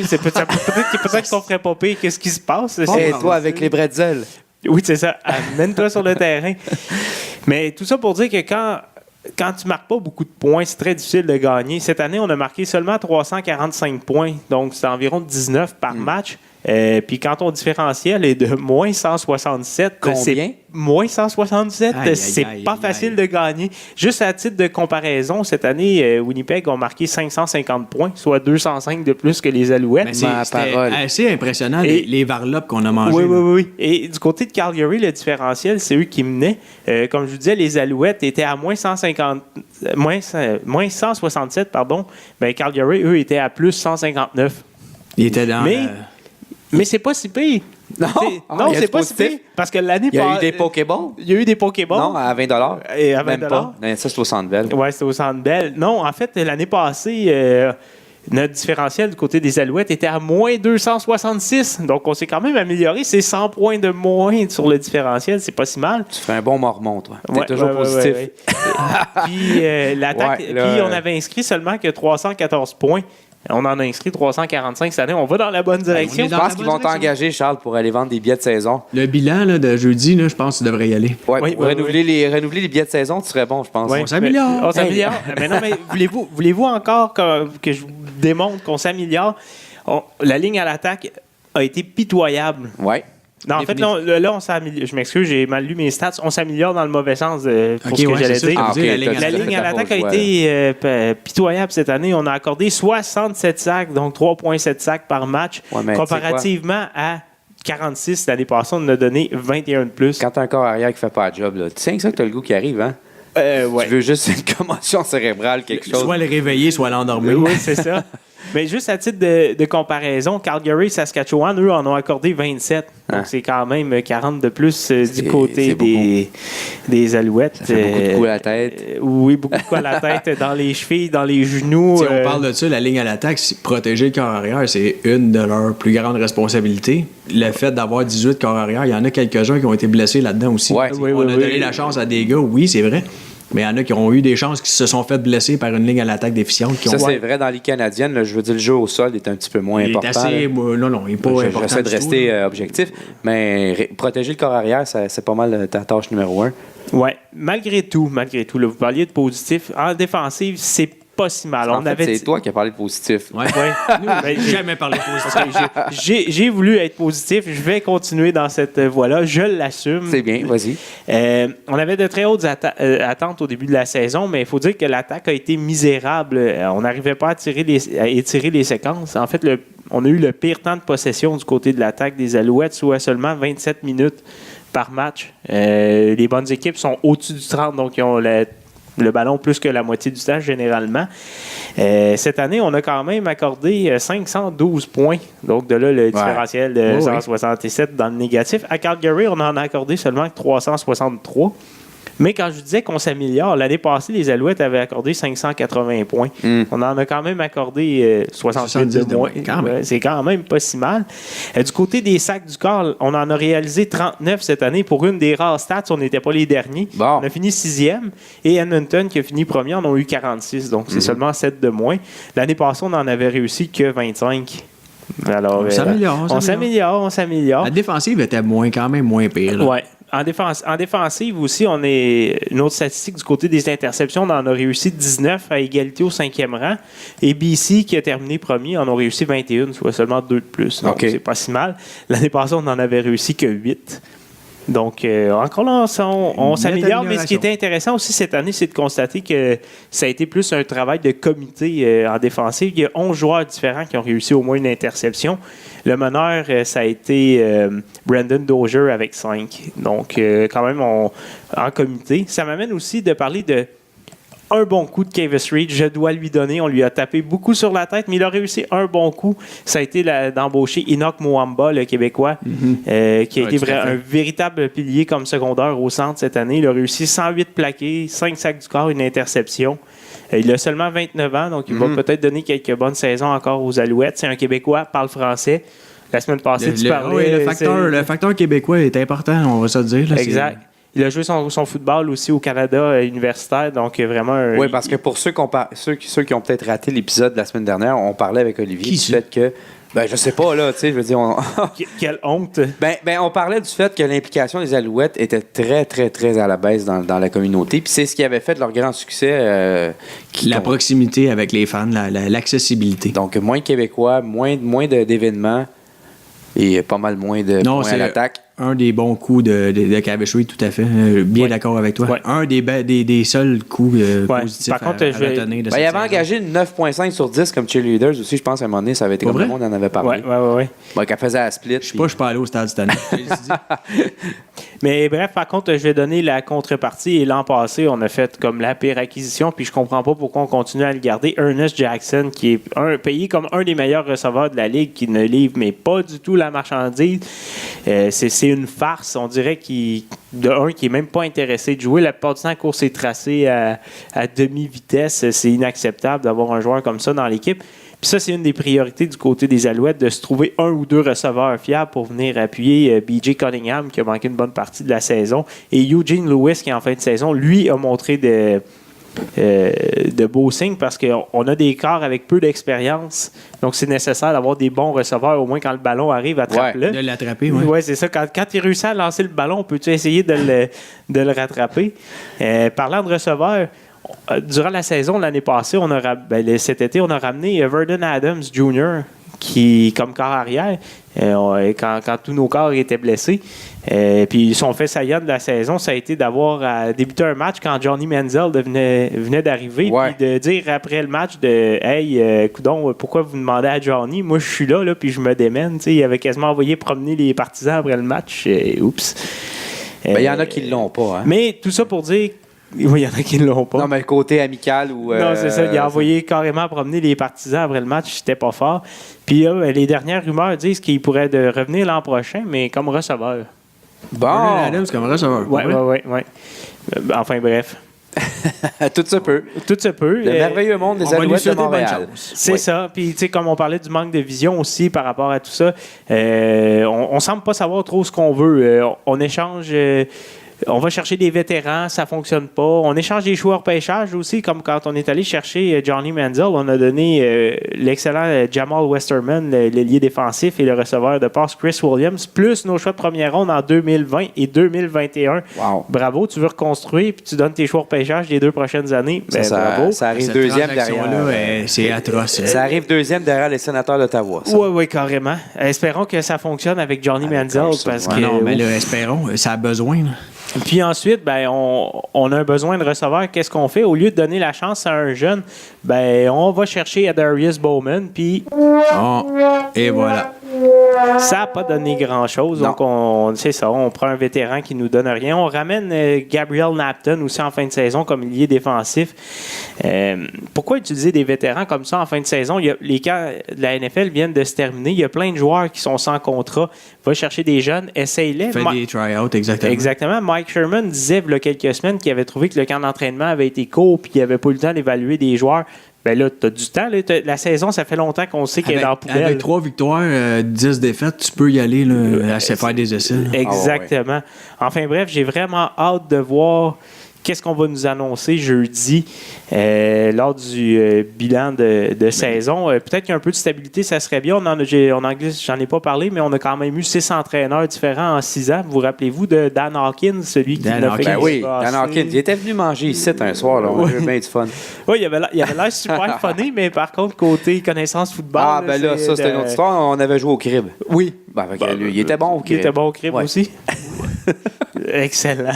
C'est peut-être qu'on ferait pas pire. Qu'est-ce qui se passe? Et toi, avec les bretzels. Oui, c'est ça. Amène-toi sur le terrain. Mais tout ça pour dire que quand tu marques pas beaucoup de points, c'est très difficile de gagner. Cette année, on a marqué seulement 345 points. Donc, c'est environ 19 par match. Puis quand ton différentiel est de moins 167... Combien? Moins 167, c'est pas facile de gagner. Juste à titre de comparaison, cette année, Winnipeg a marqué 550 points, soit 205 de plus que les Alouettes. C'était assez impressionnant, les varlopes qu'on a mangées. Oui. Et du côté de Calgary, le différentiel, c'est eux qui menaient. Comme je vous disais, les Alouettes étaient à moins 167, pardon. Calgary, eux, étaient à plus 159. Ils étaient dans... Mais c'est pas si pire. Non, c'est pas si pire. Parce que l'année passée... Il y a eu des Pokéballs? Il y a eu des Pokéballs. Non, à 20 $. Et à 20 Même pas. Ça, c'est au Centre Bell. Oui, c'est au Centre Bell. Non, en fait, l'année passée, notre différentiel du côté des Alouettes était à moins 266. Donc, on s'est quand même amélioré. C'est 100 points de moins sur le différentiel. C'est pas si mal. Tu fais un bon mormon, toi. T'es toujours positif. Puis, on avait inscrit seulement que 314 points. On en a inscrit 345 cette année. On va dans la bonne direction. Je pense qu'ils vont t'engager, Charles, pour aller vendre des billets de saison. Le bilan là, de jeudi, là, je pense que tu devrais y aller. Oui, renouveler les billets de saison, tu serais bon, je pense. On s'améliore. On s'améliore. Mais non, mais voulez-vous encore que je vous démontre qu'on s'améliore? La ligne à l'attaque a été pitoyable. Oui. Non, en fait, là, on s'améliore. Je m'excuse, j'ai mal lu mes stats. On s'améliore dans le mauvais sens pour ce que j'allais dire. La ligne à l'attaque a été pitoyable cette année. On a accordé 67 sacs, donc 3,7 sacs par match, comparativement à 46 l'année passée. On en a donné 21 de plus. Quand tu as un corps arrière qui fait pas le job, là, tu sais que ça que tu as le goût qui arrive, hein? Tu veux juste une commotion cérébrale, quelque chose. Soit le réveiller, soit l'endormir. Oui, c'est ça. Mais juste à titre de comparaison, Calgary, Saskatchewan, eux, en ont accordé 27. Donc, c'est quand même 40 de plus du côté des Alouettes. Ça fait beaucoup de coups à la tête. Oui, beaucoup de coups à la tête, dans les chevilles, dans les genoux. Si on parle de ça, la ligne à l'attaque, protéger le corps arrière, c'est une de leurs plus grandes responsabilités. Le fait d'avoir 18 corps arrière, il y en a quelques-uns qui ont été blessés là-dedans aussi. Ouais. On a donné la chance à des gars, oui, c'est vrai. Mais il y en a qui ont eu des chances qui se sont fait blesser par une ligne à l'attaque déficiente. Ça, c'est vrai dans les canadiennes. Là, je veux dire, le jeu au sol est un petit peu moins important. Non, il n'est pas important. J'essaie de rester objectif. Mais protéger le corps arrière, c'est pas mal ta tâche numéro 1. Oui, malgré tout, là, vous parliez de positif. En défensive, c'est pas si mal. C'est toi qui as parlé de positif. Ouais. J'ai jamais parlé de positif. J'ai voulu être positif. Je vais continuer dans cette voie-là. Je l'assume. C'est bien, vas-y. On avait de très hautes attentes au début de la saison, mais il faut dire que l'attaque a été misérable. On n'arrivait pas à étirer les séquences. En fait, on a eu le pire temps de possession du côté de l'attaque des Alouettes, soit seulement 27 minutes par match. Les bonnes équipes sont au-dessus du 30, donc ils ont le ballon plus que la moitié du temps, généralement. Cette année, on a quand même accordé 512 points. Donc, de là, le différentiel de 167 dans le négatif. À Calgary, on en a accordé seulement 363. Mais quand je disais qu'on s'améliore, l'année passée, les Alouettes avaient accordé 580 points. On en a quand même accordé 68 de moins. C'est quand même pas si mal. Du côté des sacs du corps, on en a réalisé 39 cette année. Pour une des rares stats, on n'était pas les derniers. Bon. On a fini 6e. Et Edmonton, qui a fini premier, en ont eu 46. Donc, c'est seulement 7 de moins. L'année passée, on n'en avait réussi que 25. Alors, on s'améliore. La défensive était quand même moins pire. Oui. En défensive aussi, on est une autre statistique du côté des interceptions. On en a réussi 19 à égalité au 5e rang. Et BC, qui a terminé premier, en a réussi 21, soit seulement 2 de plus. Donc, c'est pas si mal. L'année passée, on n'en avait réussi que 8. Donc, encore là, on s'améliore. Mais ce qui était intéressant aussi cette année, c'est de constater que ça a été plus un travail de comité en défensive. Il y a 11 joueurs différents qui ont réussi au moins une interception. Le meneur, ça a été Brandon Dozier avec 5. Donc, quand même, en comité. Ça m'amène aussi de parler de un bon coup de Kavis Reed, je dois lui donner. On lui a tapé beaucoup sur la tête, mais il a réussi un bon coup. Ça a été d'embaucher Enoch Mwamba, le Québécois, qui a été un véritable pilier comme secondaire au centre cette année. Il a réussi 108 plaqués, 5 sacs du corps, une interception. Il a seulement 29 ans, donc il va peut-être donner quelques bonnes saisons encore aux Alouettes. C'est un Québécois, parle français. La semaine passée, tu parlais... le facteur québécois est important, on va se dire. Là, exact. Il a joué son football aussi au Canada universitaire, donc vraiment... Oui, parce que pour ceux qui ont peut-être raté l'épisode de la semaine dernière, on parlait avec Olivier du fait que... Ben, je sais pas, là, tu sais, je veux dire... Quelle honte! Ben, on parlait du fait que l'implication des Alouettes était très, très, très à la baisse dans la communauté, puis c'est ce qui avait fait leur grand succès. La proximité avec les fans, l'accessibilité. Donc, moins de Québécois, moins d'événements et pas mal moins points à l'attaque. Un des bons coups de Kavis Reed, tout à fait. Bien d'accord avec toi. Un des seuls coups positifs par contre, à retenir de cette il avait engagé une 9.5 sur 10 comme cheerleaders aussi. Je pense qu'à un moment donné, ça avait été comme le monde en avait parlé. Oui. Bon, qu'elle faisait la split. Je suis pas allé au stade cette année. Mais bref, par contre, je vais donner la contrepartie. Et l'an passé, on a fait comme la pire acquisition, puis je comprends pas pourquoi on continue à le garder. Ernest Jackson, qui est payé comme un des meilleurs receveurs de la Ligue, qui ne livre mais pas du tout la marchandise. C'est une farce. On dirait qu'il est même pas intéressé de jouer. La plupart du temps, la course est tracée à demi-vitesse. C'est inacceptable d'avoir un joueur comme ça dans l'équipe. Puis ça, c'est une des priorités du côté des Alouettes, de se trouver un ou deux receveurs fiables pour venir appuyer B.J. Cunningham, qui a manqué une bonne partie de la saison. Et Eugene Lewis, qui en fin de saison, lui, a montré de beaux signes parce qu'on a des corps avec peu d'expérience. Donc, c'est nécessaire d'avoir des bons receveurs, au moins quand le ballon arrive, attrape-le. De l'attraper, oui. Oui, c'est ça. Quand il réussit à lancer le ballon, peux-tu essayer de le rattraper? Parlant de receveurs, durant la saison, l'année passée, cet été, on a ramené Verdon Adams Jr., qui, comme corps arrière, quand tous nos corps étaient blessés. Puis son fait saillant de la saison, ça a été d'avoir débuté un match quand Johnny Manziel venait d'arriver, puis de dire après le match Hey, coudon, pourquoi vous demandez à Johnny? Moi, je suis là, puis je me démène. T'sais, il avait quasiment envoyé promener les partisans après le match. Oups. Il y en a qui ne l'ont pas. Hein? Mais tout ça pour dire, Oui, il y en a qui ne l'ont pas. Non, mais le côté amical ou... Non, c'est ça. Il a envoyé carrément promener les partisans après le match. C'était pas fort. Puis les dernières rumeurs disent qu'il pourrait revenir l'an prochain, mais comme receveur. Bon! Adams comme receveur. Oui. Enfin, bref. Tout se peut. Tout se peut. Le merveilleux monde des on va lui Alouettes de souhaiter bonne Montréal. chance. C'est ça. Puis, tu sais, comme on parlait du manque de vision aussi par rapport à tout ça, on semble pas savoir trop ce qu'on veut. On échange... on va chercher des vétérans, ça fonctionne pas. On échange des joueurs pêchage aussi, comme quand on est allé chercher Johnny Manziel, on a donné l'excellent Jamal Westerman, l'ailier défensif et le receveur de passe Chris Williams, plus nos choix de première ronde en 2020 et 2021. Wow. Bravo, tu veux reconstruire puis tu donnes tes choix de pêchage des 2 prochaines années. Bravo. Ça arrive Cette deuxième transaction-là, derrière. c'est atroce. Ça arrive deuxième derrière les sénateurs d'Ottawa. Oui, carrément. Espérons que ça fonctionne avec Johnny Manziel parce que... Non, mais là, espérons, ça a besoin. Là. Puis ensuite, on a un besoin de receveur. Qu'est-ce qu'on fait? Au lieu de donner la chance à un jeune, on va chercher à Darius Bowman. Puis Et voilà. ça n'a pas donné grand-chose. Donc, c'est ça. On prend un vétéran qui nous donne rien. On ramène Gabriel Napton aussi en fin de saison comme lié défensif. Pourquoi utiliser des vétérans comme ça en fin de saison? Les camps de la NFL viennent de se terminer. Il y a plein de joueurs qui sont sans contrat. Va chercher des jeunes, essaye-les. Fait des try-outs, exactement. Exactement. Mike Sherman disait il y a quelques semaines qu'il avait trouvé que le camp d'entraînement avait été court et qu'il n'y avait pas eu le temps d'évaluer des joueurs. Ben là, tu as du temps. Là, la saison, ça fait longtemps qu'on sait qu'elle est dans la poubelle. Avec 3 victoires, 10 défaites, tu peux y aller là, à se faire des essais. Là. Exactement. Enfin bref, j'ai vraiment hâte de voir qu'est-ce qu'on va nous annoncer jeudi lors du bilan de saison. Peut-être qu'il y a un peu de stabilité, ça serait bien. J'en ai pas parlé, mais on a quand même eu 6 entraîneurs différents en 6 ans. Vous rappelez-vous de Dan Hawkins, celui qui l'a fait? Ben oui, Dan Hawkins. Il était venu manger ici un soir. Là. On a eu bien du fun. Oui, il avait l'air super funny, mais par contre, côté connaissance football... ça, c'était une autre histoire. On avait joué au crib. Oui. Lui, il était bon au crib. Il était bon au crib aussi? Excellent.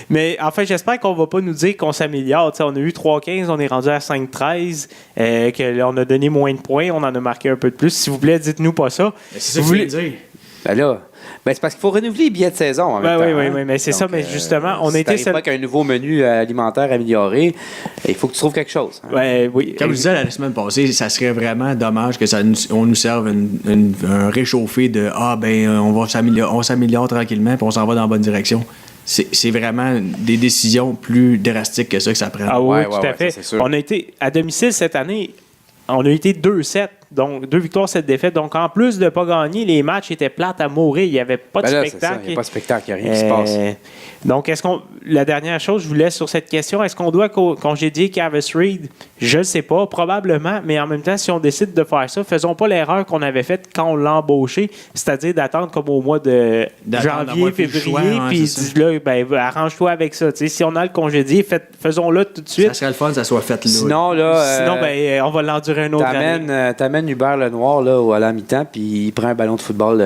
Mais enfin, j'espère qu'on ne va pas nous dire qu'on s'améliore. T'sais, on a eu 3-15, on est rendu à 5-13, qu'on a donné moins de points, on en a marqué un peu de plus. S'il vous plaît, dites-nous pas ça. Mais c'est ça que vous voulez dire. C'est parce qu'il faut renouveler les billets de saison en même temps. Oui, mais c'est ça. Mais justement, on a été... Si pas qu'un nouveau menu alimentaire amélioré, il faut que tu trouves quelque chose. Hein. Oui. Comme je disais la semaine passée, ça serait vraiment dommage que on nous serve un réchauffé de on s'améliore tranquillement puis on s'en va dans la bonne direction. C'est vraiment des décisions plus drastiques que ça prend. Ah oui, tout à fait. Ça, on a été à domicile cette année, on a été 2-7. Donc, 2 victoires, 7 défaites. Donc, en plus de ne pas gagner, les matchs étaient plates à mourir. Il n'y avait pas de spectacle. Il n'y a pas de spectacle, il n'y a rien qui se passe. Donc, la dernière chose, je vous laisse sur cette question. Est-ce qu'on doit congédier Kavis Reed? Je ne sais pas, probablement. Mais en même temps, si on décide de faire ça, faisons pas l'erreur qu'on avait faite quand on l'a embauché, c'est-à-dire d'attendre comme au mois de janvier, février, puis là, arrange-toi avec ça. T'sais, si on a le congédié, faisons-le tout de suite. Ça serait le fun que ça soit fait là. Sinon, on va l'endurer un autre année. T'amènes Hubert Lenoir là, à la mi-temps, puis il prend un ballon de football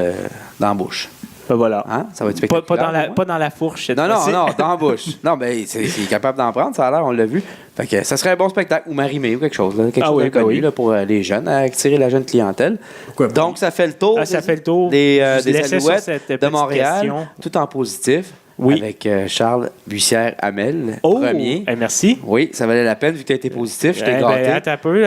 dans la bouche. Voilà. Hein? Ça va être spectaculaire. Pas dans la fourche. Non, dans la bouche. Non, mais c'est capable d'en prendre, ça a l'air, on l'a vu. Fait que ça serait un bon spectacle. Ou Marie-Mé ou quelque chose. Là, quelque chose d'inconnu là, pour les jeunes, à attirer la jeune clientèle. Donc, ça fait le tour, des Alouettes de Montréal, question. Tout en positif. Oui. Avec Charles Bussière-Hamel, premier. Merci. Oui, ça valait la peine vu que tu as été positif. Je t'ai gâté. Attends un peu.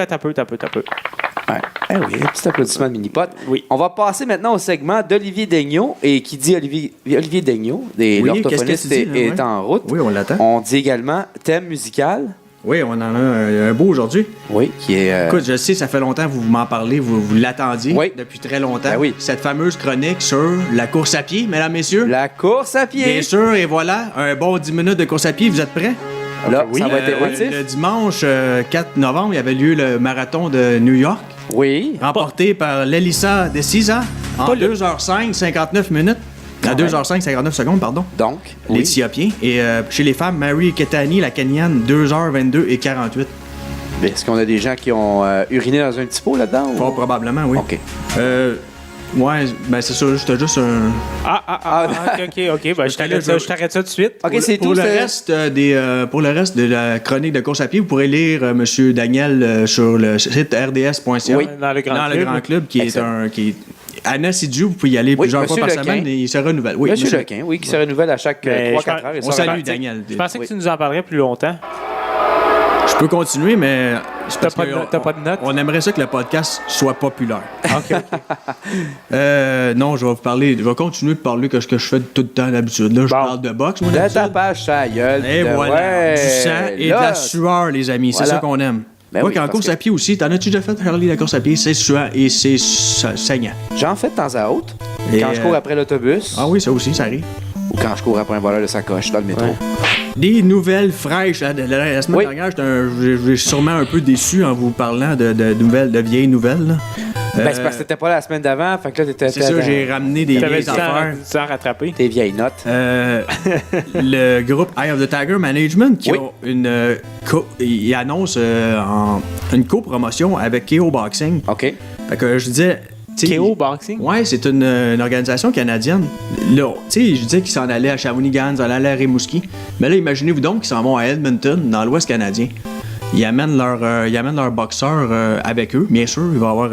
Ouais. Oui, un petit applaudissement de mini-pot. Oui. On va passer maintenant au segment d'Olivier Daigneault. Et qui dit Olivier Daigneault, l'orthophoniste est en route. Oui, on l'attend. On dit également thème musical. Oui, on en a un beau aujourd'hui. Oui, qui est... Écoute, je sais, ça fait longtemps que vous m'en parlez, vous l'attendiez depuis très longtemps. Ben oui. Cette fameuse chronique sur la course à pied, mesdames, messieurs. La course à pied. Bien sûr, et voilà, un bon 10 minutes de course à pied, vous êtes prêts? Là, ça va être émotif. Le dimanche 4 novembre, il y avait lieu le marathon de New York. Oui. Remporté par l'Elissa de Cisa en 2h05, 59 minutes. À 2h05, 59 secondes, pardon. Donc, l'Éthiopiens. Et chez les femmes, Mary Ketani, la Kenyane, 2h22 et 48. Est-ce qu'on a des gens qui ont uriné dans un petit pot là-dedans? Fort probablement, oui. OK. Ouais, ben c'est ça, c'était juste un... OK. Ben, je t'arrête ça tout de suite. OK, c'est tout. Pour le reste de la chronique de course à pied, vous pourrez lire M. Daniel sur le site rds.ca. Oui, dans le Grand Club, qui est Anna Sidiou, vous pouvez y aller plusieurs fois Monsieur par Lequin. semaine et il se renouvelle. Oui, Monsieur Lequin, oui, qui se renouvelle à chaque Ben, 3-4 heures. on salue Daniel. Je pensais que tu nous en parlerais plus longtemps. Je peux continuer, mais c'est parce T'as que pas de notes? on aimerait ça que le podcast soit populaire. OK. Non, je vais vous parler. Je vais continuer de parler que ce que je fais tout le temps d'habitude. Là, je parle de boxe, moi, De d'habitude. ta page, sa gueule. Et de- voilà, ouais, du sang et de là, la sueur, les amis. C'est Voilà. ça qu'on aime. Ben Moi, oui, en parce course que- à pied aussi, t'en as-tu déjà fait, Charlie, la course à pied? C'est suant et c'est saignant. J'en fais de temps à autre. Et, Quand je cours après l'autobus Ah oui, ça aussi, ça arrive. ou quand je cours après un voleur de sacoche dans le métro. Ouais. Des nouvelles fraîches. La semaine Oui. dernière, j'ai sûrement un peu déçu en vous parlant de nouvelles, de vieilles nouvelles. Là. Ben, c'est parce que t'étais pas là la semaine d'avant, fait que là, t'étais... C'est ça, j'ai ramené des T'avais vieilles du affaires. temps à rattraper. Tes vieilles notes. Le groupe Eye of the Tiger Management qui Oui. a il annonce une co-promotion avec KO Boxing. OK. Fait que je disais. tu sais, KO Boxing? Ouais, c'est une organisation canadienne. Là, tu sais, je disais qu'ils s'en allaient à Shawinigan, ils s'en allaient à Rimouski. Mais là, imaginez-vous donc qu'ils s'en vont à Edmonton, dans l'Ouest canadien. Ils amènent leurs boxeurs avec eux. Bien sûr, il va y avoir.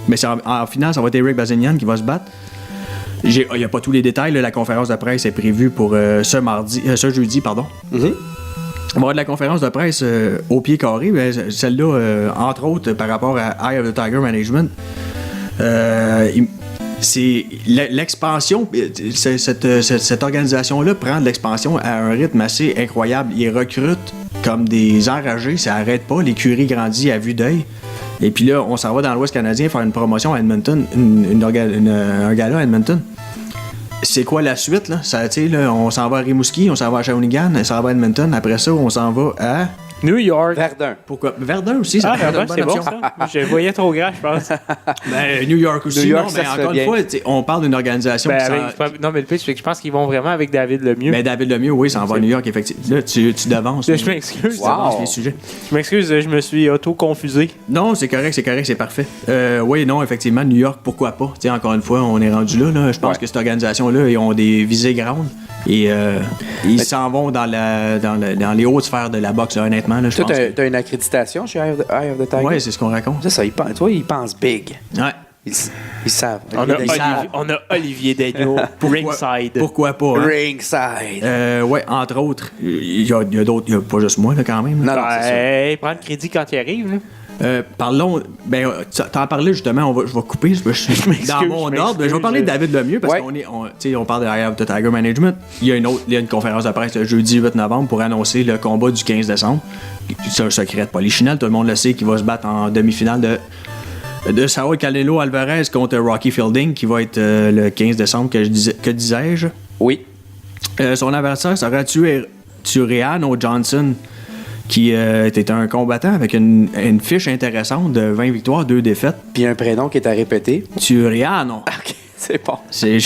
Mais en finale, ça va être Eric Bazinian qui va se battre. Il n'y a pas tous les détails. Là, la conférence de presse est prévue pour ce jeudi. Pardon. Il va y avoir de la conférence de presse au pied carré. Mais celle-là, entre autres, par rapport à Eye of the Tiger Management, c'est l'expansion. Cette organisation-là prend de l'expansion à un rythme assez incroyable. Ils recrutent comme des enragés, ça arrête pas. L'écurie grandit à vue d'œil. Et puis là, on s'en va dans l'Ouest canadien faire une promotion à Edmonton, un gala à Edmonton. C'est quoi la suite, là? Ça, là, on s'en va à Rimouski, on s'en va à Shawinigan, on s'en va à Edmonton. Après ça, on s'en va à... New York. Verdun. Pourquoi? Verdun aussi, ça Ah, peut être une Verdun, bonne c'est bon, option. ça. Je le voyais trop grand, je pense. Ben, New York aussi, New York, non, ça mais se fait encore bien. une fois, on parle d'une organisation Ben, qui s'en... non, mais le pitch, c'est que je pense qu'ils vont vraiment avec David Lemieux. Ben, David Lemieux, oui, s'en va à New York, effectivement. Là, tu devances. Je m'excuse. Tu devances Wow. les sujets. Je m'excuse, je me suis auto-confusé. Non, c'est correct, c'est parfait. Oui, non, effectivement, New York, pourquoi pas? Tu sais, encore une fois, on est rendu là. Je pense Ouais. que cette organisation-là, ils ont des visées grandes. Et ils s'en vont dans les hautes sphères de la boxe, là, honnêtement. Là, je Toi, pense t'as une accréditation chez Eye of the Tiger? Oui, c'est ce qu'on raconte. C'est ça, ils pensent big. Ouais. Ils savent. On a Olivier Daigneault, ringside. Pourquoi pas? Hein? Ringside. Oui, entre autres. Il y a d'autres, il n'y a pas juste moi, là, quand même. là. Non, c'est ça. Hey, prends le crédit quand il arrive. Là. Parlons. Ben, t'en parlais justement, je vais couper. Je suis dans mon ordre. Je vais parler de David Lemieux parce Ouais. qu'on parle de Eye of the Tiger Management. Il y a une conférence de presse le jeudi 8 novembre pour annoncer le combat du 15 décembre. C'est un secret de polichinelle, tout le monde le sait, qui va se battre en demi-finale de Saúl Canelo Alvarez contre Rocky Fielding, qui va être le 15 décembre, que disais-je. Oui. Son adversaire sera Tureano Johnson, qui était un combattant avec une fiche intéressante de 20 victoires, 2 défaites. Puis un prénom qui est à répéter. Tureano. OK, c'est bon. C'est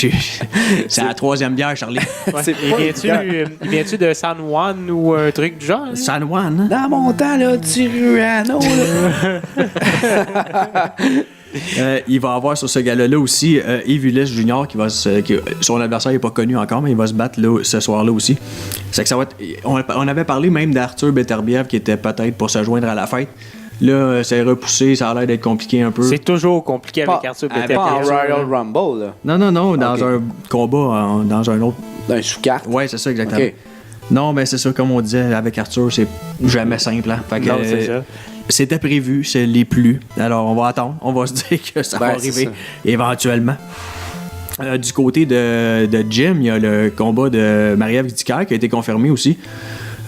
la troisième bière, Charlie. C'est Il pas vient-tu de San Juan ou un truc du genre? San Juan, hein? Dans mon temps, là, Tiruano, là. Il va avoir sur ce gala-là aussi Yves Ulysse Jr. Son adversaire n'est pas connu encore, mais il va se battre là, ce soir-là aussi. C'est que ça va être, on avait parlé même d'Arthur Beterbiev qui était peut-être pour se joindre à la fête. Là, c'est repoussé, ça a l'air d'être compliqué un peu. C'est toujours compliqué avec Arthur Pas en Beterbiev. Royal Rumble, là. Non, dans Ok. un combat, dans un autre. D'un sous-carte. Ouais, c'est ça, exactement. OK. Non, mais c'est ça, comme on disait avec Arthur, c'est jamais simple. Hein? Fait que, Non, c'est ça. C'était prévu, c'est les plus. Alors, on va attendre. On va se dire que ça va Ben, arriver c'est ça. éventuellement. Du côté de Jim, il y a le combat de Marie-Ève Dicker qui a été confirmé aussi.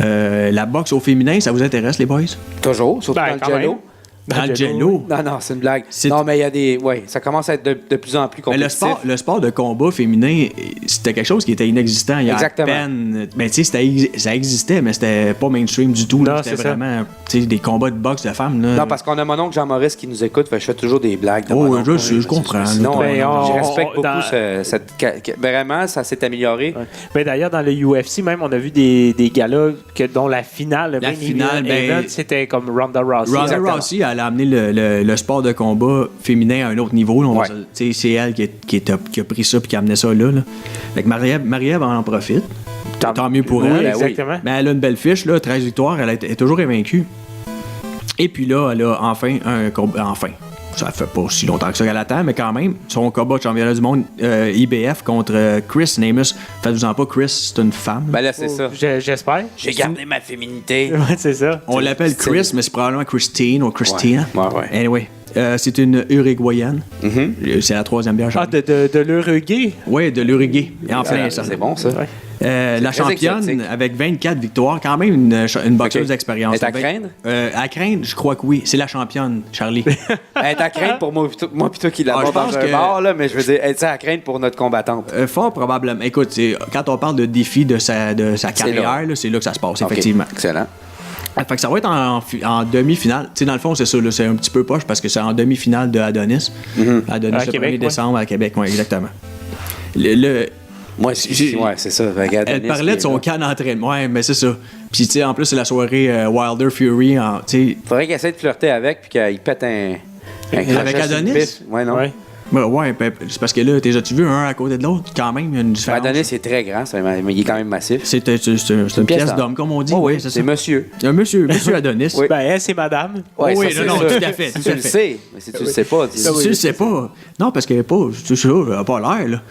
La boxe au féminin, ça vous intéresse, les boys? Toujours, surtout Ben, dans quand le Jello. même. Dans le Jello. Non, c'est une blague. C'est- Non, mais il y a des... Oui, ça commence à être de plus en plus Mais compétitif. le sport de combat féminin, c'était quelque chose qui était inexistant il y a Exactement. à peine. Ben, tu sais, ça existait, mais c'était pas mainstream du tout. là. Non, C'était c'est ça. vraiment tu sais, des combats de boxe de femmes. Là. Non, parce qu'on a mon oncle Jean-Maurice qui nous écoute, fait que je fais toujours des blagues. de Oh, mon oncle. je comprends. Sinon, Ben, je respecte on- beaucoup dans- vraiment, ça s'est amélioré. Ouais. Mais d'ailleurs, dans le UFC, même, on a vu des galas dont la finale, le La main finale, event, ben, c'était comme Ronda Rousey. Ronda Exactement. Rousey, elle a amené le sport de combat féminin à un autre niveau. Là. Ouais. Tu sais, c'est elle qui a pris ça et qui a amené ça là. Fait que Marie-Ève en profite. Tant mieux pour Oui, elle. exactement. Mais elle a une belle fiche, là, 13 victoires, elle est toujours invaincue. Et puis là, elle a enfin un combat. Enfin. ça fait pas si longtemps que ça qu'elle attend, mais quand même, son combat de championnat du monde IBF contre Chris Namus. Faites-vous-en pas, Chris, c'est une femme. Ben là, c'est ça. J'espère. J'ai gardé ma féminité. Ouais, c'est ça. On l'appelle Chris, mais c'est probablement Christine ou Christina. Ouais. Anyway, c'est une Uruguayenne. C'est la 3e bière. Ah, de l'Uruguay? Oui, de l'Uruguay. En plein ça. C'est bon, ça. Ouais. La très championne, exotique. avec 24 victoires, quand même une boxeuse d'expérience. Est à craindre? À craindre, je crois que oui. C'est la championne, Charlie. Elle est à craindre pour moi plutôt qu'il la Ah, bat je dans pense un que- bar, là, mais je veux dire, elle est à craindre pour notre combattante. Fort probablement. Écoute, quand on parle de défi de sa carrière, là, c'est là que ça se passe, Ok, effectivement. Excellent. Fait que ça va être en demi-finale. Tu sais, dans le fond, c'est ça, là, c'est un petit peu poche parce que c'est en demi-finale de Adonis. Adonis, À le Québec, 1er ouais. décembre à Québec, oui, exactement. Moi, c'est ça. Regarde, Elle Adonis, parlait il de est son là. camp d'entraînement. Ouais, mais c'est ça. Puis, tu sais, en plus, c'est la soirée Wilder Fury. Tu sais, Faudrait qu'elle essaie de flirter avec puis qu'il pète un crochet avec sur le Adonis? pif. Ouais, non. Ouais. ben, c'est parce que là, as-tu vu un à côté de l'autre? Quand même, il y a une différence. Adonis, c'est très grand, mais il est quand même massif. C'est une pièce d'homme, comme on dit. Oh, oui, oui, c'est c'est ça. monsieur. Un monsieur Adonis. Oui. Ben, elle, c'est madame. Ouais, oui, ça, non, c'est non, ça. tout à fait, Si tout tu à le fait. sais, mais si tu le sais pas, dis- Tu le sais pas. Non, parce qu'elle n'est pas. Tu sais, elle n'a pas l'air, là.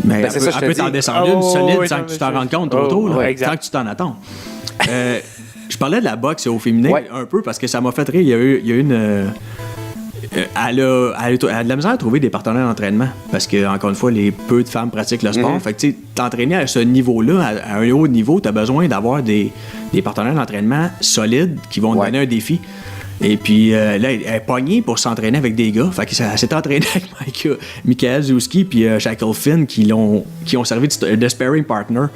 Mais Ben, c'est ça, je elle te peut dis. t'en descendre Ah, une solide oui, sans non, que tu mais t'en je- rendes compte trop Oh, tôt, là. ouais, exact. Sans que tu t'en attends. Je parlais de la boxe au féminin Ouais. un peu parce que ça m'a fait rire. Il y a une. Elle a de la misère à trouver des partenaires d'entraînement parce que, encore une fois, peu de femmes pratiquent le sport. Fait que, tu sais, t'entraîner à ce niveau-là, à un haut niveau, t'as besoin d'avoir des partenaires d'entraînement solides qui vont te Ouais. donner un défi. Et puis là, elle est pognée pour s'entraîner avec des gars. Fait que elle s'est entraînée avec Michael Zouski puis Shackle Finn qui ont servi de sparring partner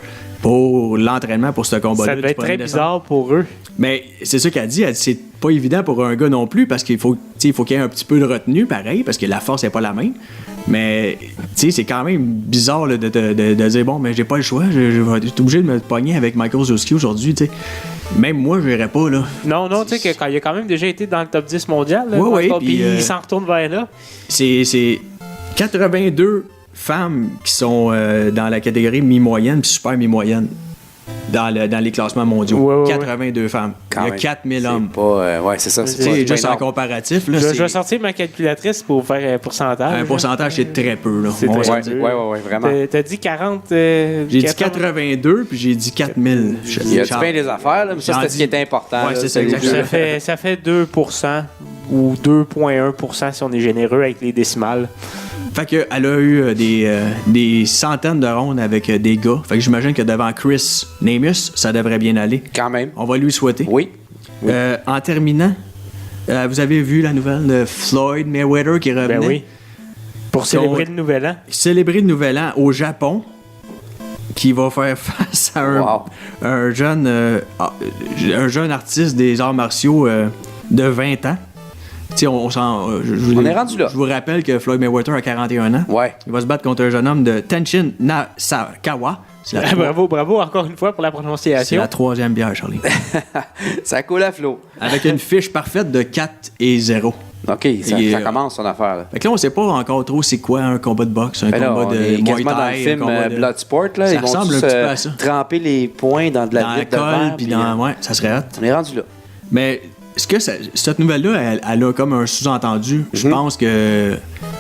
pour l'entraînement pour ce combat-là. Ça devait du être 1er très décembre. bizarre pour eux. Mais c'est ça qu'elle dit. Elle dit c'est pas évident pour un gars non plus parce qu'il faut qu'il y ait un petit peu de retenue, pareil, parce que la force n'est pas la même. Mais c'est quand même bizarre là, de dire bon, mais j'ai pas le choix. Je vais être obligé de me pogner avec Michael Zouski aujourd'hui. T'sais. Même moi, je n'irais pas. Là. Non, tu sais, il a quand même déjà été dans le top 10 mondial. Là, Oui, Michael, puis, puis il s'en retourne vers là. C'est 82 femmes qui sont dans la catégorie mi-moyenne puis super mi-moyenne dans les classements mondiaux. Ouais. 82 femmes. Quand Il y a même. 4000 C'est hommes. pas, ouais, c'est ça. C'est Tu sais, pas juste en énorme. comparatif, là, Je c'est vais sortir ma calculatrice pour faire un pourcentage. un là. pourcentage, c'est très peu. Là. C'est On va très se peu. dire. Ouais, vraiment. T'as dit 40. J'ai dit 82 puis j'ai dit 4000. Il y a bien des affaires, là, mais ça, J'en c'était ce qui dis- était important. Ouais, là, c'est ça, exactement. Ça fait 2% ou 2,1% si on est généreux avec les décimales. Fait que elle a eu des centaines de rondes avec des gars. Fait que j'imagine que devant Chris Namus, ça devrait bien aller. Quand même. On va lui souhaiter. Oui. En terminant, vous avez vu la nouvelle de Floyd Mayweather qui revenait? Ben oui. Pour célébrer le nouvel an. Célébrer le nouvel an au Japon, qui va faire face à un jeune artiste des arts martiaux de 20 ans. T'sais, on est rendu là. Je vous rappelle que Floyd Mayweather a 41 ans. Ouais. Il va se battre contre un jeune homme de Tenshin Nasukawa. C'est la, Bravo encore une fois pour la c'est prononciation. la 3e bière, Charlie. Ça coule à flot. Avec une fiche parfaite de 4-0. OK, ça Et, commence son affaire. Là. Fait que là, on sait pas encore trop c'est quoi un combat de boxe, un Ben là, combat on de est Muay quasiment dans le Thai, un film combat de... Bloodsport. Là. Ça Ils vont ressemble tous un petit peu à ça. tremper les poings dans de la dans la vitre de colle, verre. puis dans... Ouais, ça serait hot. On est rendu là. Mais est-ce que cette nouvelle-là, elle a comme un sous-entendu? Je pense que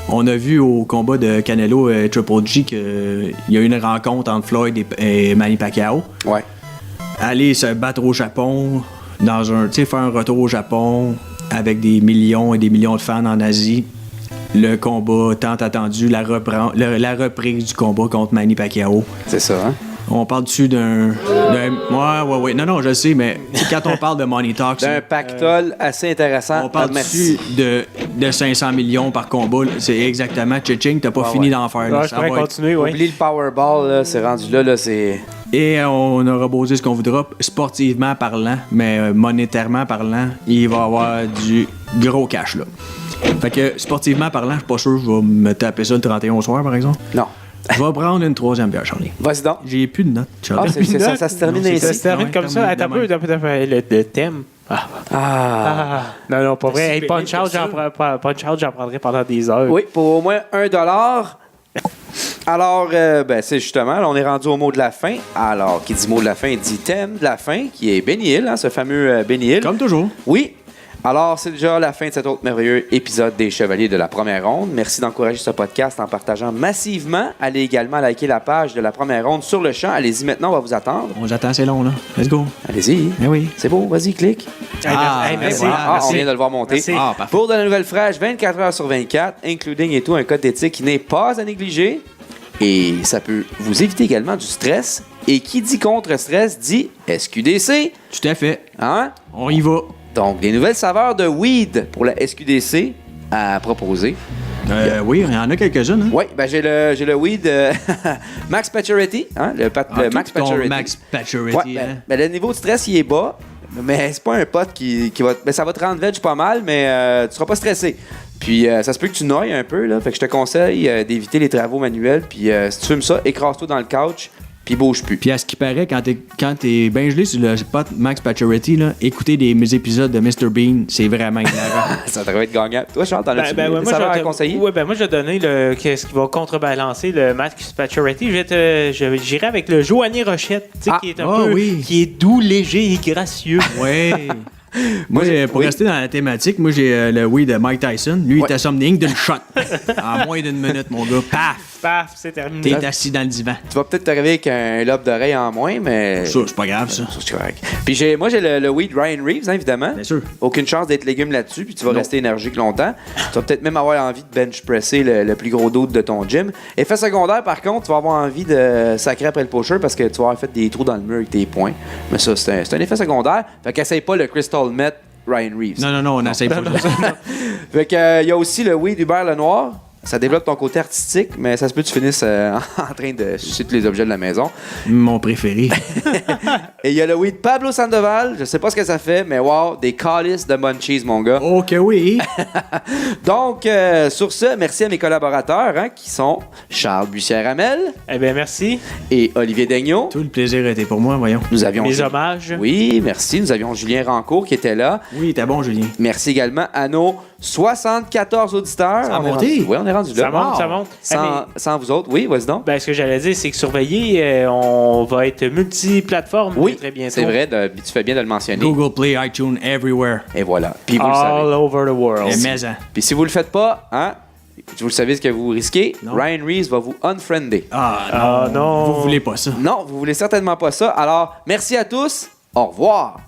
on a vu au combat de Canelo et Triple G qu'il y a eu une rencontre entre Floyd et Manny Pacquiao. Ouais. Aller se battre au Japon, faire un retour au Japon avec des millions et des millions de fans en Asie. Le combat tant attendu, la reprise du combat contre Manny Pacquiao. C'est ça, hein? On parle dessus d'un... Ouais. Non, je sais, mais quand on parle de Money Talks, D'un pactole assez intéressant. on parle Merci. dessus de 500 millions par combat. Là. C'est exactement Tching, t'as pas fini d'en faire. Là. Ouais, je Ça pourrais va être- continuer, oui. Oublie le Powerball, là, c'est rendu là, c'est... Et on aura beau dire ce qu'on voudra, sportivement parlant, mais monétairement parlant, il va y avoir du gros cash, là. Fait que, sportivement parlant, je suis pas sûr que je vais me taper ça le 31 au soir, par exemple. Non. Je vais prendre une 3e bière, Charlie. Vas-y donc. J'ai plus de notes, Ah, Charlie. c'est ça, ça se termine Non, c'est Ça ainsi. se termine Ouais, comme ça. Attends un peu, le thème. Non, pas vrai. Hey, Punch Out, j'en prendrais pendant des heures. Oui, pour au moins $1. Alors, c'est justement, là, on est rendu au mot de la fin. Alors, qui dit mot de la fin, dit thème de la fin, qui est Benny Hill, hein, ce fameux Benny Hill. Comme toujours. Oui. Alors, c'est déjà la fin de cet autre merveilleux épisode des Chevaliers de la Première Ronde. Merci d'encourager ce podcast en partageant massivement. Allez également liker la page de la Première Ronde sur le champ. Allez-y maintenant, on va vous attendre. On attend, c'est long, là. Let's go. Allez-y. Eh oui. C'est beau, vas-y, clique. Merci. On vient de le voir monter. Merci. Parfait. Pour de la nouvelle fraîche, 24 heures sur 24, including et tout, un code d'éthique qui n'est pas à négliger. Et ça peut vous éviter également du stress. Et qui dit contre-stress dit SQDC. Tout à fait. Hein? On y va. Donc, des nouvelles saveurs de weed pour la SQDC à proposer. Oui, il y en a quelques-unes. Hein? Oui, ben j'ai le weed Max Pacioretty. Hein? Le Max Pacioretty. Max Pacioretty. Ouais, ben, le niveau de stress, il est bas. Mais c'est pas un pote qui va... Ben, ça va te rendre veg pas mal, mais tu seras pas stressé. Puis ça se peut que tu noies un peu, là. Fait que je te conseille d'éviter les travaux manuels. Puis si tu fumes ça, écrase-toi dans le couch, puis bouge plus. Puis à ce qui paraît, quand t'es bien gelé sur le pote Max Pacioretty, là, écoutez mes épisodes de Mr. Bean, c'est vraiment hilarant. Ça devrait être gagnant. Toi, Charles, t'en as-tu des moi, saveurs à conseiller? Oui, moi, je vais donner ce qui va contrebalancer le Max Pacioretty. J'irai avec le Joanie Rochette, qui est qui est doux, léger et gracieux. Oui. Moi, pour rester dans la thématique, moi, j'ai le weed de Mike Tyson. Lui, il était somnique d'une shot. En moins d'une minute, mon gars. Paf! Paf, c'est terminé. T'es assis dans le divan. Tu vas peut-être t'arriver avec un lobe d'oreille en moins, mais... Ça, c'est pas grave, ça. C'est correct. Puis moi, j'ai le weed Ryan Reeves, hein, évidemment. Bien sûr. Aucune chance d'être légume là-dessus, puis tu vas rester énergique longtemps. Tu vas peut-être même avoir envie de bench-presser le plus gros doute de ton gym. Effet secondaire, par contre, tu vas avoir envie de sacrer après le pusher parce que tu vas avoir fait des trous dans le mur avec tes poings. Mais ça, c'est un effet secondaire. Fait qu'essaye pas le Crystal Meth Ryan Reeves. Non, on n'essaye pas ça. Fait que il y a aussi le weed Hubert Lenoir. Ça développe ton côté artistique, mais ça se peut que tu finisses en train de sucer tous les objets de la maison. Mon préféré. Et il y a le weed Pablo Sandoval. Je sais pas ce que ça fait, mais wow, des calices de munchies, mon gars. Ok, oui. Donc, sur ce, merci à mes collaborateurs, qui sont Charles Bussière-Hamel. Eh bien, merci. Et Olivier Daigneault. Tout le plaisir était pour moi, voyons. Nous avions... Mes hommages. Oui, merci. Nous avions Julien Rancourt qui était là. Oui, t'es bon, Julien. Merci également à nos 74 auditeurs. Ça a monté. Oui, on est rendu là. Ça monte. Sans vous autres. Oui, vas-y donc. Ben, ce que j'allais dire, c'est que surveiller, on va être multiplateforme très bientôt. C'est vrai. Tu fais bien de le mentionner. Google Play, iTunes, everywhere. Et voilà. Puis vous le All savez. over the world. Et maison. Puis si vous le faites pas, vous le savez ce que vous risquez. Non. Ryan Reeves va vous unfriender. Ah non. Vous voulez pas ça. Non, vous voulez certainement pas ça. Alors, merci à tous. Au revoir.